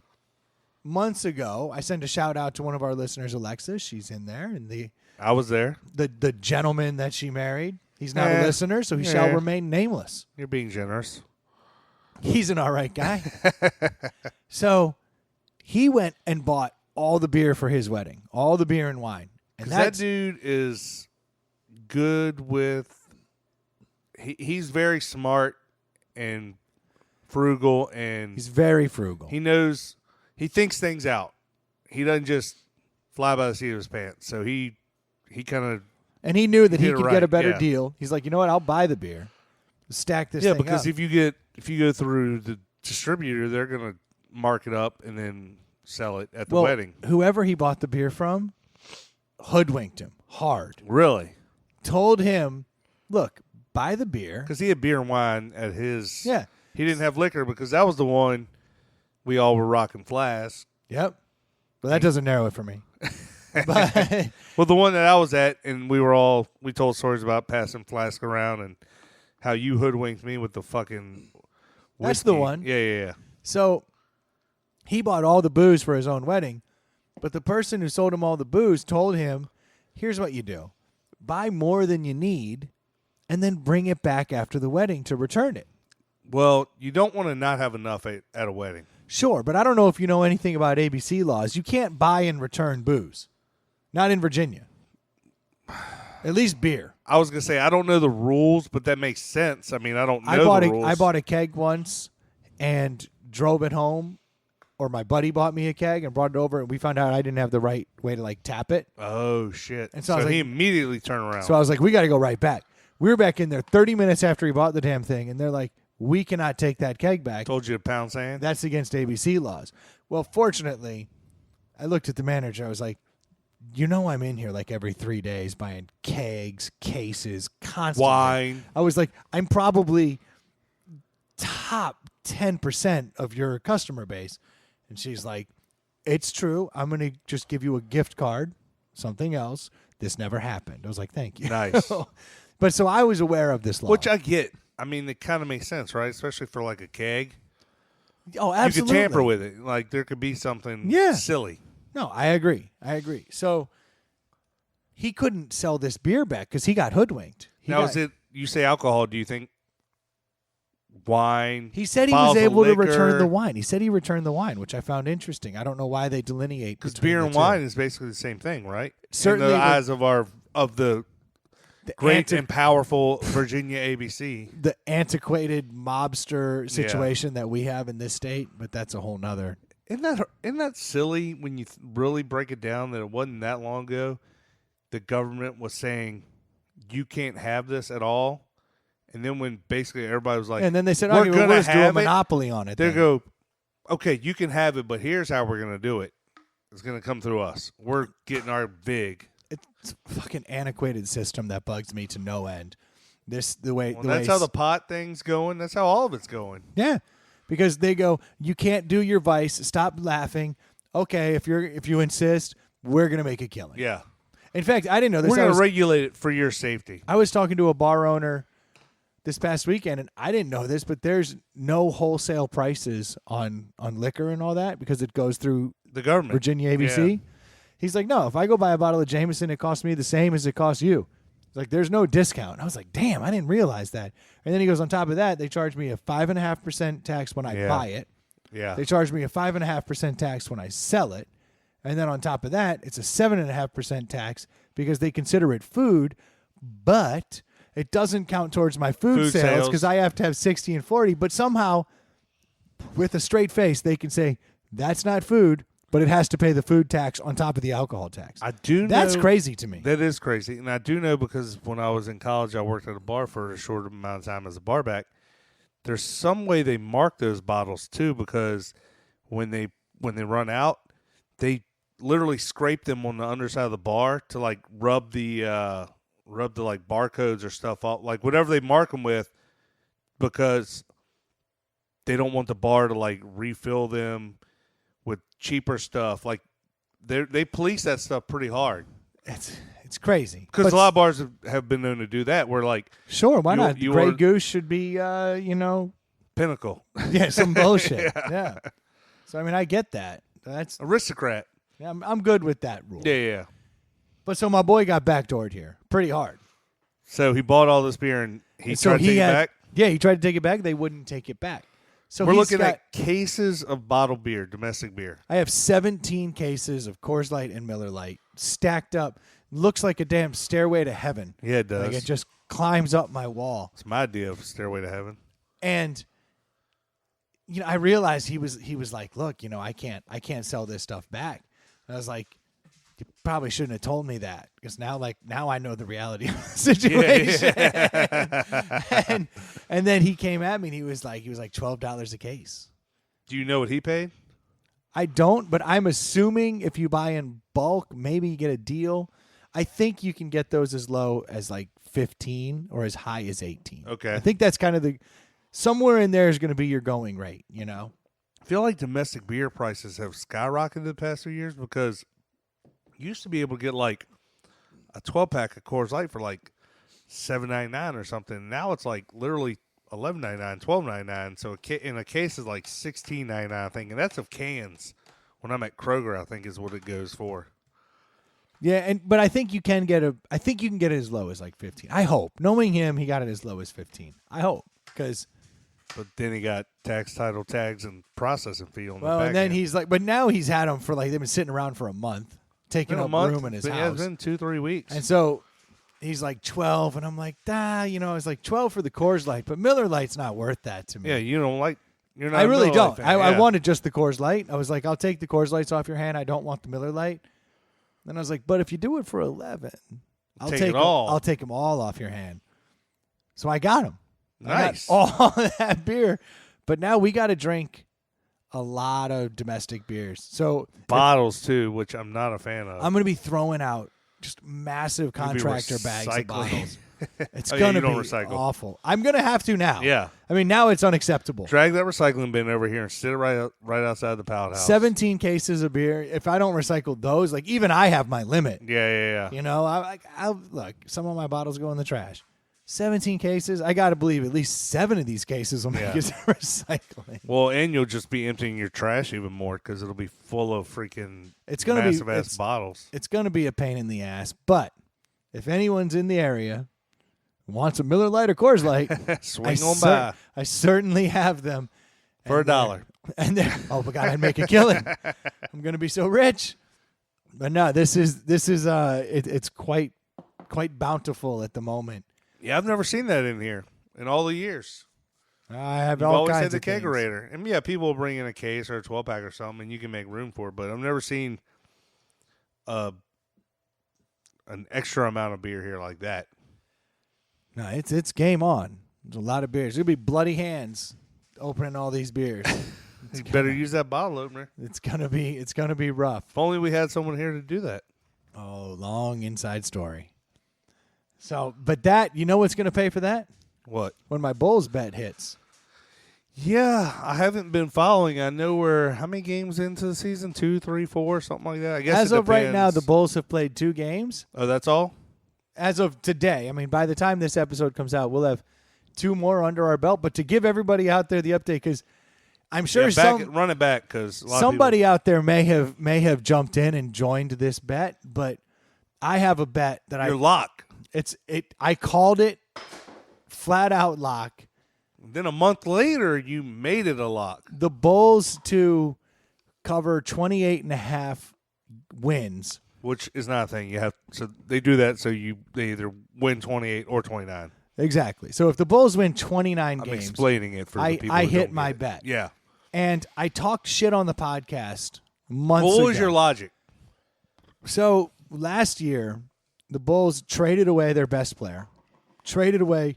months ago. I sent a shout out to one of our listeners, Alexis. She's in there. And I was there. The gentleman that she married, he's not a listener, so he shall remain nameless. You're being generous. He's an all right guy. So he went and bought all the beer for his wedding, all the beer and wine. And that dude is good with he's very smart and frugal, and he's very frugal. He thinks things out. He doesn't just fly by the seat of his pants. So he kind of and he knew that he could get a better deal. He's like, you know what? I'll buy the beer, stack this. Yeah, thing because up. if you go through the distributor, they're gonna mark it up and then sell it at the wedding. Whoever he bought the beer from hoodwinked him hard. Really? Told him, look, buy the beer. Because he had beer and wine at his. Yeah. He didn't have liquor because that was the one we all were rocking flask. Yep. Well, that doesn't narrow it for me. But well, the one that I was at, and we told stories about passing flask around and how you hoodwinked me with the fucking whiskey. That's the one. Yeah. So he bought all the booze for his own wedding, but the person who sold him all the booze told him, here's what you do. Buy more than you need and then bring it back after the wedding to return it. Well, you don't want to not have enough at a wedding. Sure, but I don't know if you know anything about ABC laws. You can't buy and return booze. Not in Virginia. At least beer. I was going to say, I don't know the rules, but that makes sense. I mean, I don't know the rules. I bought a keg once and drove it home, or my buddy bought me a keg and brought it over, and we found out I didn't have the right way to, tap it. Oh, shit. And so he immediately turned around. So I was like, we got to go right back. We were back in there 30 minutes after he bought the damn thing, and they're like, we cannot take that keg back. Told you to pound sand? That's against ABC laws. Well, fortunately, I looked at the manager. I was like, I'm in here every 3 days buying kegs, cases, constantly. Wine. I was like, I'm probably top 10% of your customer base. And she's like, it's true. I'm going to just give you a gift card, something else. This never happened. I was like, thank you. Nice. But so I was aware of this law. Which I get. I mean, it kind of makes sense, right? Especially for a keg. Oh, absolutely. You could tamper with it. There could be something silly. No, I agree. So he couldn't sell this beer back because he got hoodwinked. You say alcohol, do you think wine? He said he was able to return the wine. He said he returned the wine, which I found interesting. I don't know why they delineate. Because beer and wine is basically the same thing, right? Certainly. In the eyes of the great and powerful Virginia ABC. The antiquated mobster situation that we have in this state, but that's a whole nother. Isn't that silly when you really break it down that it wasn't that long ago the government was saying you can't have this at all, and then when basically everybody was like, and then they said, we're going to do a monopoly on it. They go, okay, you can have it, but here's how we're going to do it. It's going to come through us. We're getting our big. It's a fucking antiquated system that bugs me to no end. That's how the pot thing's going. That's how all of it's going. Yeah, because they go, you can't do your vice. Stop laughing. Okay, if you insist, we're gonna make a killing. Yeah. In fact, I didn't know this. We're gonna regulate it for your safety. I was talking to a bar owner this past weekend, and I didn't know this, but there's no wholesale prices on liquor and all that because it goes through the government, Virginia ABC. Yeah. He's like, no, if I go buy a bottle of Jameson, it costs me the same as it costs you. Like, there's no discount. And I was like, damn, I didn't realize that. And then he goes, on top of that, they charge me a 5.5% tax when I buy it. Yeah. They charge me a 5.5% tax when I sell it. And then on top of that, it's a 7.5% tax because they consider it food, but it doesn't count towards my food sales because I have to have 60 and 40. But somehow, with a straight face, they can say, that's not food, but it has to pay the food tax on top of the alcohol tax. I do know. That's crazy to me. That is crazy. And I do know because when I was in college, I worked at a bar for a short amount of time as a barback. There's some way they mark those bottles, too, because when they run out, they literally scrape them on the underside of the bar to, like, rub the like, barcodes or stuff off. Like, whatever they mark them with, because they don't want the bar to, like, refill them with cheaper stuff. Like, they police that stuff pretty hard. It's crazy. Because a lot of bars have been known to do that. Where, like, sure, why not? Grey Goose should be, Pinnacle. Yeah, some bullshit. Yeah. So I mean, I get that. That's Aristocrat. Yeah, I'm good with that rule. Yeah. But so my boy got backdoored here pretty hard. So he bought all this beer and he tried to take it back? Yeah, he tried to take it back. They wouldn't take it back. So we're looking at cases of bottled beer, domestic beer. I have 17 cases of Coors Light and Miller Lite stacked up. Looks like a damn stairway to heaven. Yeah, it does. Like it just climbs up my wall. It's my idea of stairway to heaven. And I realized he was like, look, I can't sell this stuff back. And I was like, you probably shouldn't have told me that because now I know the reality of the situation. Yeah. and then he came at me and he was like $12 a case. Do you know what he paid? I don't, but I'm assuming if you buy in bulk, maybe you get a deal. I think you can get those as low as like 15 or as high as 18. Okay. I think that's kind of somewhere in there is going to be your going rate, I feel like domestic beer prices have skyrocketed the past few years because you used to be able to get like a 12-pack of Coors Light for like $7.99 or something. Now it's like literally $11.99, $12.99. So in a case is like $16.99, I think, and that's of cans. When I'm at Kroger, I think is what it goes for. Yeah, but I think you can get it as low as like 15. I hope. Knowing him, he got it as low as 15. I hope because. But then he got tax, title, tags, and processing fee on the back. Well, and then end. he's like, but now he's had them for like they've been sitting around for a month, taking up room in his house. Yeah, it's been 2-3 weeks. And so he's like 12, and I'm like, I was like 12 for the Coors Light, but Miller Lite's not worth that to me. Yeah, you don't like. You're not. I really don't. Fan. I wanted just the Coors Light. I was like, I'll take the Coors Lights off your hand. I don't want the Miller Lite. Then I was like, but if you do it for 11, I'll take it all. I'll take them all off your hand. So I got them. Nice. I got all of that beer. But now we got to drink a lot of domestic beers. So bottles too, which I'm not a fan of. I'm going to be throwing out just massive contractor bags of bottles. It's oh, going to be recycle. Awful. I'm going to have to now. Yeah. I mean, now it's unacceptable. Drag that recycling bin over here and sit it right outside the pallet house. 17 cases of beer. If I don't recycle those, like even I have my limit. Yeah. I'll look, some of my bottles go in the trash. 17 cases. I got to believe at least 7 of these cases will make it to recycling. Well, and you'll just be emptying your trash even more because it'll be full of freaking massive-ass bottles. It's going to be a pain in the ass. But if anyone's in the area wants a Miller Lite or Coors Light, swing on by. I certainly have them. For $1. And oh my God, I'd make a killing. I'm going to be so rich. But no, this is it's quite bountiful at the moment. Yeah, I've never seen that in here in all the years. I have You've all always kinds had the of things. kegerator. And yeah, people will bring in a case or a 12-pack or something, and you can make room for it. But I've never seen an extra amount of beer here like that. No, it's game on. There's a lot of beers. There'll be bloody hands opening all these beers. You better use that bottle opener. It's gonna be rough. If only we had someone here to do that. Oh, long inside story. So, but that, you know what's going to pay for that? What? When my Bulls bet hits. Yeah, I haven't been following. I know we're how many games into the season? 2, 3, 4, something like that. I guess as it of right now, depends. the Bulls have played 2 games. Oh, that's all? As of today. I mean, by the time this episode comes out, we'll have 2 more under our belt. But to give everybody out there the update, because I'm sure run it back because somebody out there may have jumped in and joined this bet, but I have a bet that Your lock. I called it flat out lock. Then a month later, you made it a lock. The Bulls to cover 28.5 wins. Which is not a thing. You have so they do that so they either win 28 or 29. Exactly. So if the Bulls win 29 I'm games, explaining it for the people I who hit don't my get it. bet. Yeah. And I talked shit on the podcast months ago. What was your logic? So last year, the Bulls traded away their best player, traded away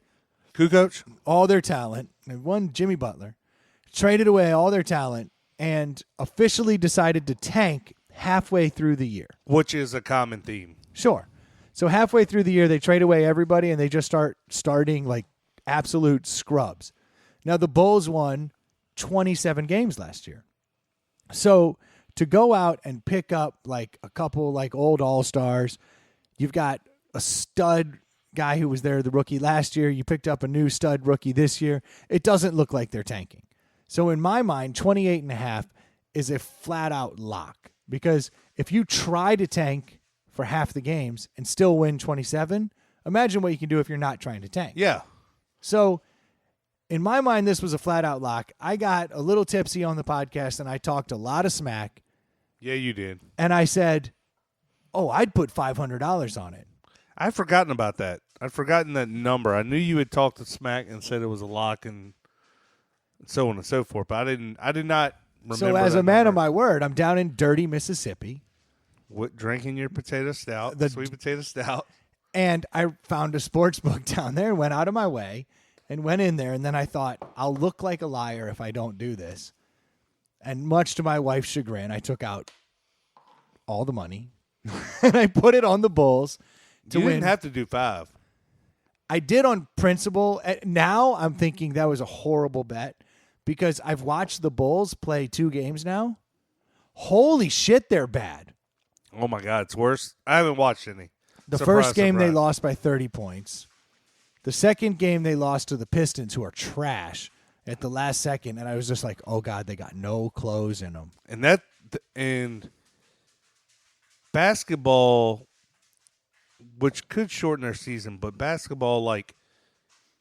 Kukoc? all their talent. They won Jimmy Butler, traded away all their talent, and officially decided to tank halfway through the year. Which is a common theme. Sure. So halfway through the year, they trade away everybody, and they just starting like absolute scrubs. Now, the Bulls won 27 games last year. So to go out and pick up like a couple like old all-stars, you've got a stud guy who was there, the rookie last year. You picked up a new stud rookie this year. It doesn't look like they're tanking. So in my mind, 28.5 is a flat-out lock. Because if you try to tank for half the games and still win 27, imagine what you can do if you're not trying to tank. Yeah. So in my mind, this was a flat-out lock. I got a little tipsy on the podcast, and I talked a lot of smack. Yeah, you did. And I said, I'd put $500 on it. I'd forgotten about that. I'd forgotten that number. I knew you had talked to smack and said it was a lock and so on and so forth, but I did not remember. So as a man number. of my word, I'm down in dirty Mississippi. Drinking your potato stout, sweet potato stout. And I found a sports book down there and went out of my way and went in there. And then I thought, I'll look like a liar if I don't do this. And much to my wife's chagrin, I took out all the money and I put it on the Bulls to You win. didn't have to do 5. I did on principle. Now I'm thinking that was a horrible bet because I've watched the Bulls play 2 games now. Holy shit, they're bad. Oh, my God. It's worse. I haven't watched any. The Surprise, first game they surprise. lost by 30 points. The second game they lost to the Pistons, who are trash, at the last second. And I was just like, oh, God, they got no clothes in them. And basketball, which could shorten their season, but basketball, like,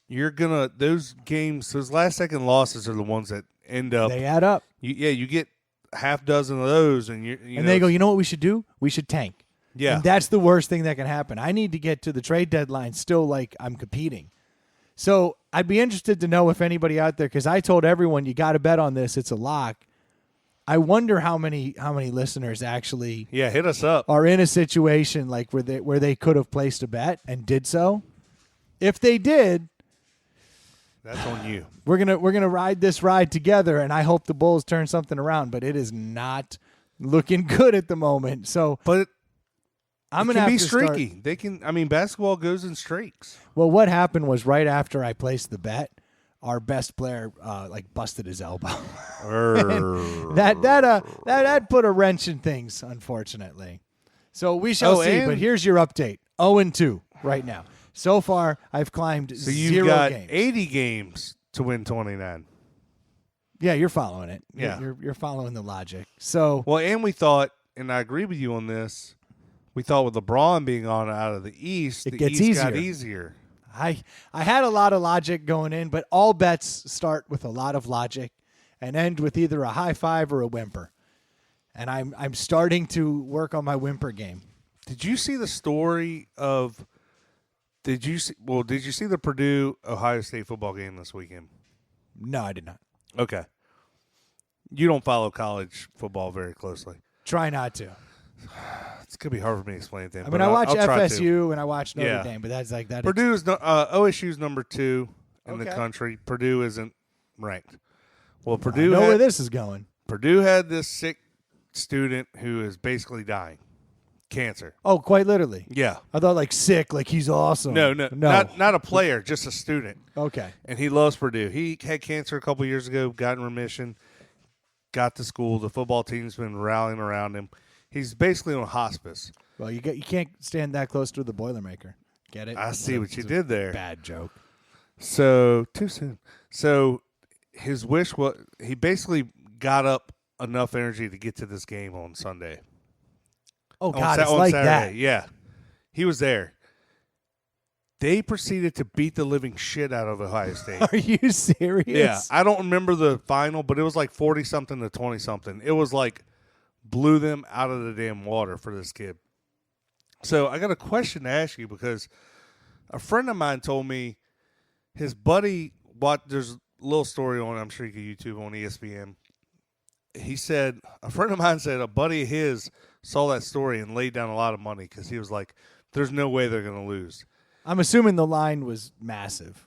those games, those last second losses are the ones that end up. They add up. You get half dozen of those, and they go, you know what we should do? We should tank. Yeah. And that's the worst thing that can happen. I need to get to the trade deadline still like I'm competing. So I'd be interested to know if anybody out there, because I told everyone you got to bet on this. It's a lock. I wonder how many listeners actually hit us up. are in a situation like where they could have placed a bet and did so. If they did, that's on you. We're gonna ride this ride together, and I hope the Bulls turn something around. But it is not looking good at the moment. So, But I'm it gonna can have be to streaky. start. They can. I mean, basketball goes in streaks. Well, what happened was right after I placed the bet, our best player busted his elbow. that put a wrench in things, unfortunately. So we shall see. But here's your update: 0-2 right now. So far, I've climbed So you've 0 got games. 80 games to win 29. Yeah, you're following it. Yeah. You're following the logic. So Well, and we thought, and I agree with you on this, we thought with LeBron being on out of the East, It the gets East got easier. easier. I had a lot of logic going in, but all bets start with a lot of logic and end with either a high five or a whimper. And I'm starting to work on my whimper game. Did you see the story of? Did you see the Purdue Ohio State football game this weekend? No, I did not. Okay. You don't follow college football very closely. Try not to. It's gonna be hard for me to explain it. I mean, I watch I'll try to. FSU and I watch Notre Yeah. Dame, but that's like that. Purdue is OSU's number 2 in the Okay. country. Purdue isn't ranked. Well, I Purdue know where this is going. Purdue had this sick student who is basically dying, cancer. Oh, quite literally. Yeah. I thought like sick, like he's awesome. No, not a player, just a student. Okay. And he loves Purdue. He had cancer a couple years ago, got in remission, got to school. The football team's been rallying around him. He's basically on hospice. Well, you can't stand that close to the Boilermaker. Get it? I see what you did there. Bad joke. So, too soon. So, his wish was he basically got up enough energy to get to this game on Sunday. Oh On God, it's on like Saturday. that. Yeah. He was there. They proceeded to beat the living shit out of Ohio State. Are you serious? Yeah, I don't remember the final, but it was like 40-something to 20-something. It was like blew them out of the damn water for this kid. So I got a question to ask you because a friend of mine told me his buddy there's a little story on, I'm sure you can YouTube on ESPN. He said, a friend of mine said a buddy of his saw that story and laid down a lot of money because he was like, there's no way they're going to lose. I'm assuming the line was massive.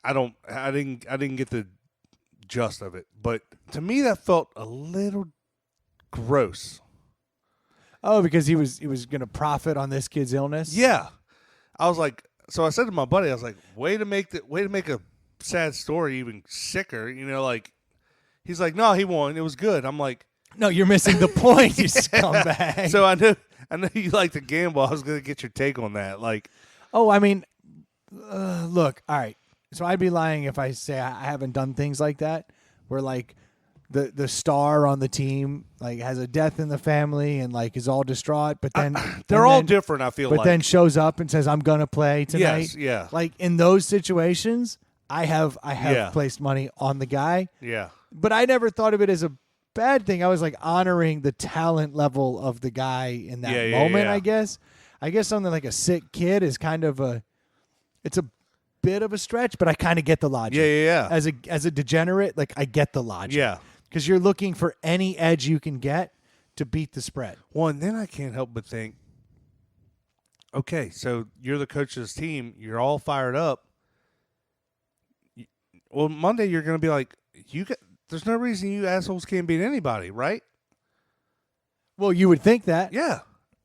I didn't get the gist of it, but to me that felt a little gross. Oh, because he was going to profit on this kid's illness? Yeah. I was like, so I said to my buddy, I was like, way to make a sad story even sicker, like he's like, no, he won. It was good. I'm like, no, you're missing the point, you scumbag. So I know you like to gamble. I was going to get your take on that. Like, oh, I mean, look, all right. So I'd be lying if I say I haven't done things like that, where like the star on the team like has a death in the family and like is all distraught, but then they're all different. I feel but like, then shows up and says, "I'm gonna play tonight." Yes, yeah. Like in those situations, I have Yeah. placed money on the guy. Yeah. But I never thought of it as a bad thing. I was like honoring the talent level of the guy in that moment. Yeah. I guess something like a sick kid is kind of it's a bit of a stretch, but I kind of get the logic. Yeah. As a degenerate, like I get the logic. Yeah. Because you're looking for any edge you can get to beat the spread. Well, and then I can't help but think, okay, so you're the coach of this team. You're all fired up. Well, Monday you're going to be like, there's no reason you assholes can't beat anybody, right? Well, you would think that. Yeah.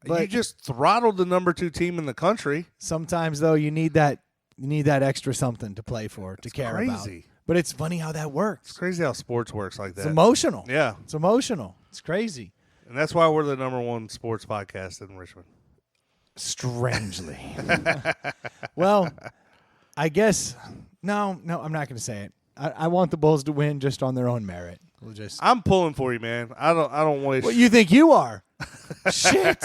But you just throttled the number 2 team in the country. Sometimes, though, you need that extra something to play for, to care about. Crazy. But it's funny how that works. It's crazy how sports works like that. It's emotional. Yeah. It's emotional. It's crazy. And that's why we're the number 1 sports podcast in Richmond. Strangely. Well, I guess no, I'm not going to say it. I want the Bulls to win just on their own merit. I'm pulling for you, man. I don't want to. What you think you are? Shit.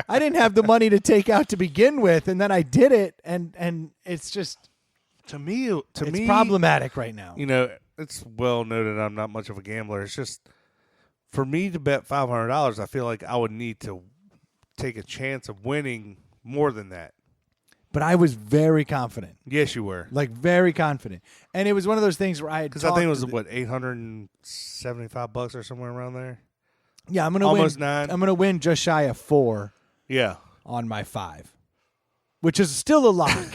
I didn't have the money to take out to begin with, and then I did it, and it's just to me it's problematic right now. It's well noted I'm not much of a gambler. It's just for me to bet $500, I feel like I would need to take a chance of winning more than that. But I was very confident. Yes, you were. Like, very confident. And it was one of those things where I had because I think it was, $875 or somewhere around there? Yeah, I'm going to Almost win. 9. I'm going to win just shy of 4 Yeah. on my 5, which is still a lock.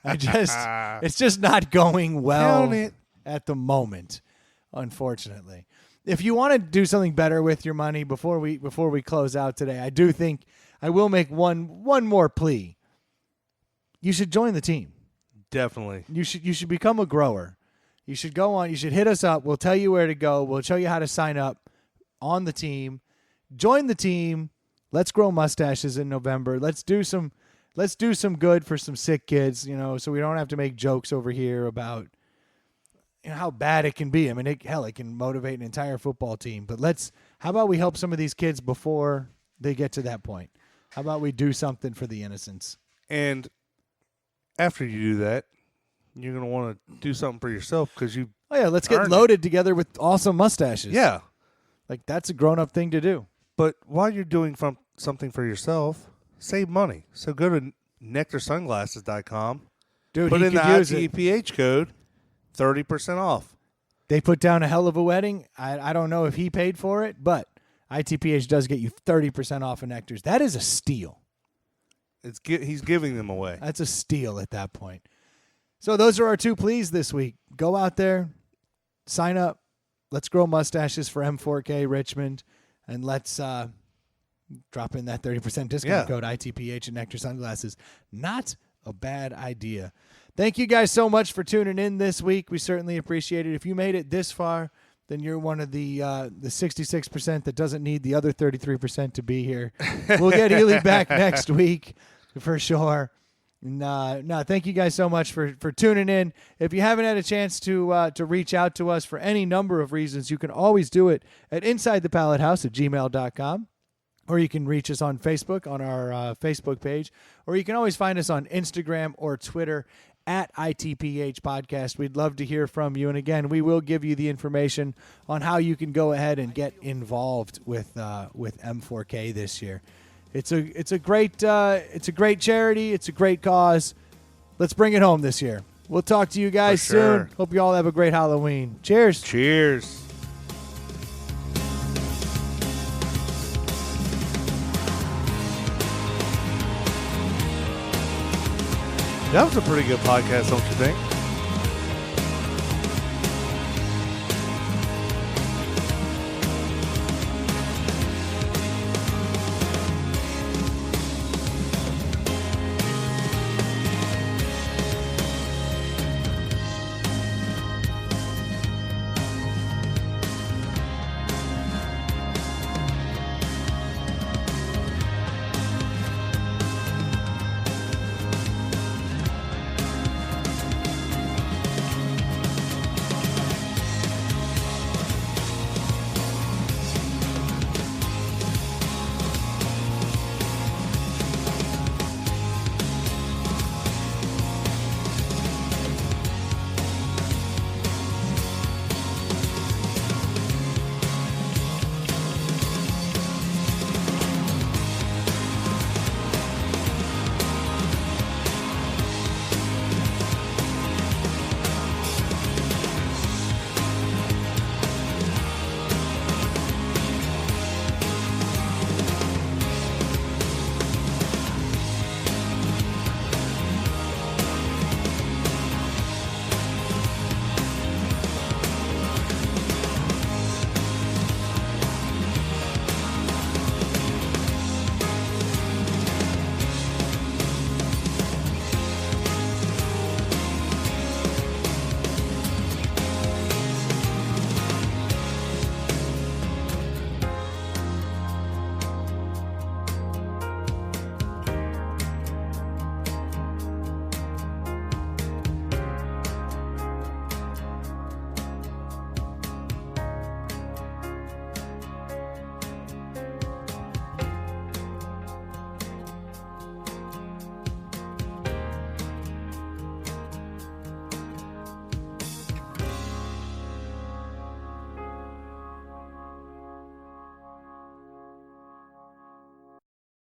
It's just not going well at the moment, unfortunately. If you want to do something better with your money before we close out today, I do think I will make one more plea. You should join the team. Definitely. You should become a grower. You should go on. You should hit us up. We'll tell you where to go. We'll show you how to sign up on the team. Join the team. Let's grow mustaches in November. Let's do some good for some sick kids, so we don't have to make jokes over here about how bad it can be. I mean, it can motivate an entire football team. But how about we help some of these kids before they get to that point? How about we do something for the innocents? And after you do that, you're going to want to do something for yourself because you. Oh yeah, let's get loaded together with awesome mustaches. Yeah, like that's a grown-up thing to do. But while you're doing something for yourself, save money. So go to nectarsunglasses.com. Dude, put in the use ITPH code, 30% off. They put down a hell of a wedding. I don't know if he paid for it, but ITPH does get you 30% off of Nectars. That is a steal. He's giving them away. That's a steal at that point. So those are our 2 pleas this week. Go out there, sign up. Let's grow mustaches for M4K Richmond, and let's drop in that 30% discount code ITPH and Nectar Sunglasses. Not a bad idea. Thank you guys so much for tuning in this week. We certainly appreciate it. If you made it this far, then you're one of the 66% that doesn't need the other 33% to be here. We'll get Ely back next week for sure. No, thank you guys so much for tuning in. If you haven't had a chance to reach out to us for any number of reasons, you can always do it at InsideThePalletHouse@gmail.com. or you can reach us on Facebook on our Facebook page, or you can always find us on Instagram or Twitter at ITPH Podcast. We'd love to hear from you. And again, we will give you the information on how you can go ahead and get involved with M4K this year. It's a great charity. It's a great cause. Let's bring it home this year. We'll talk to you guys soon. Hope you all have a great Halloween. Cheers. Cheers. That was a pretty good podcast, don't you think?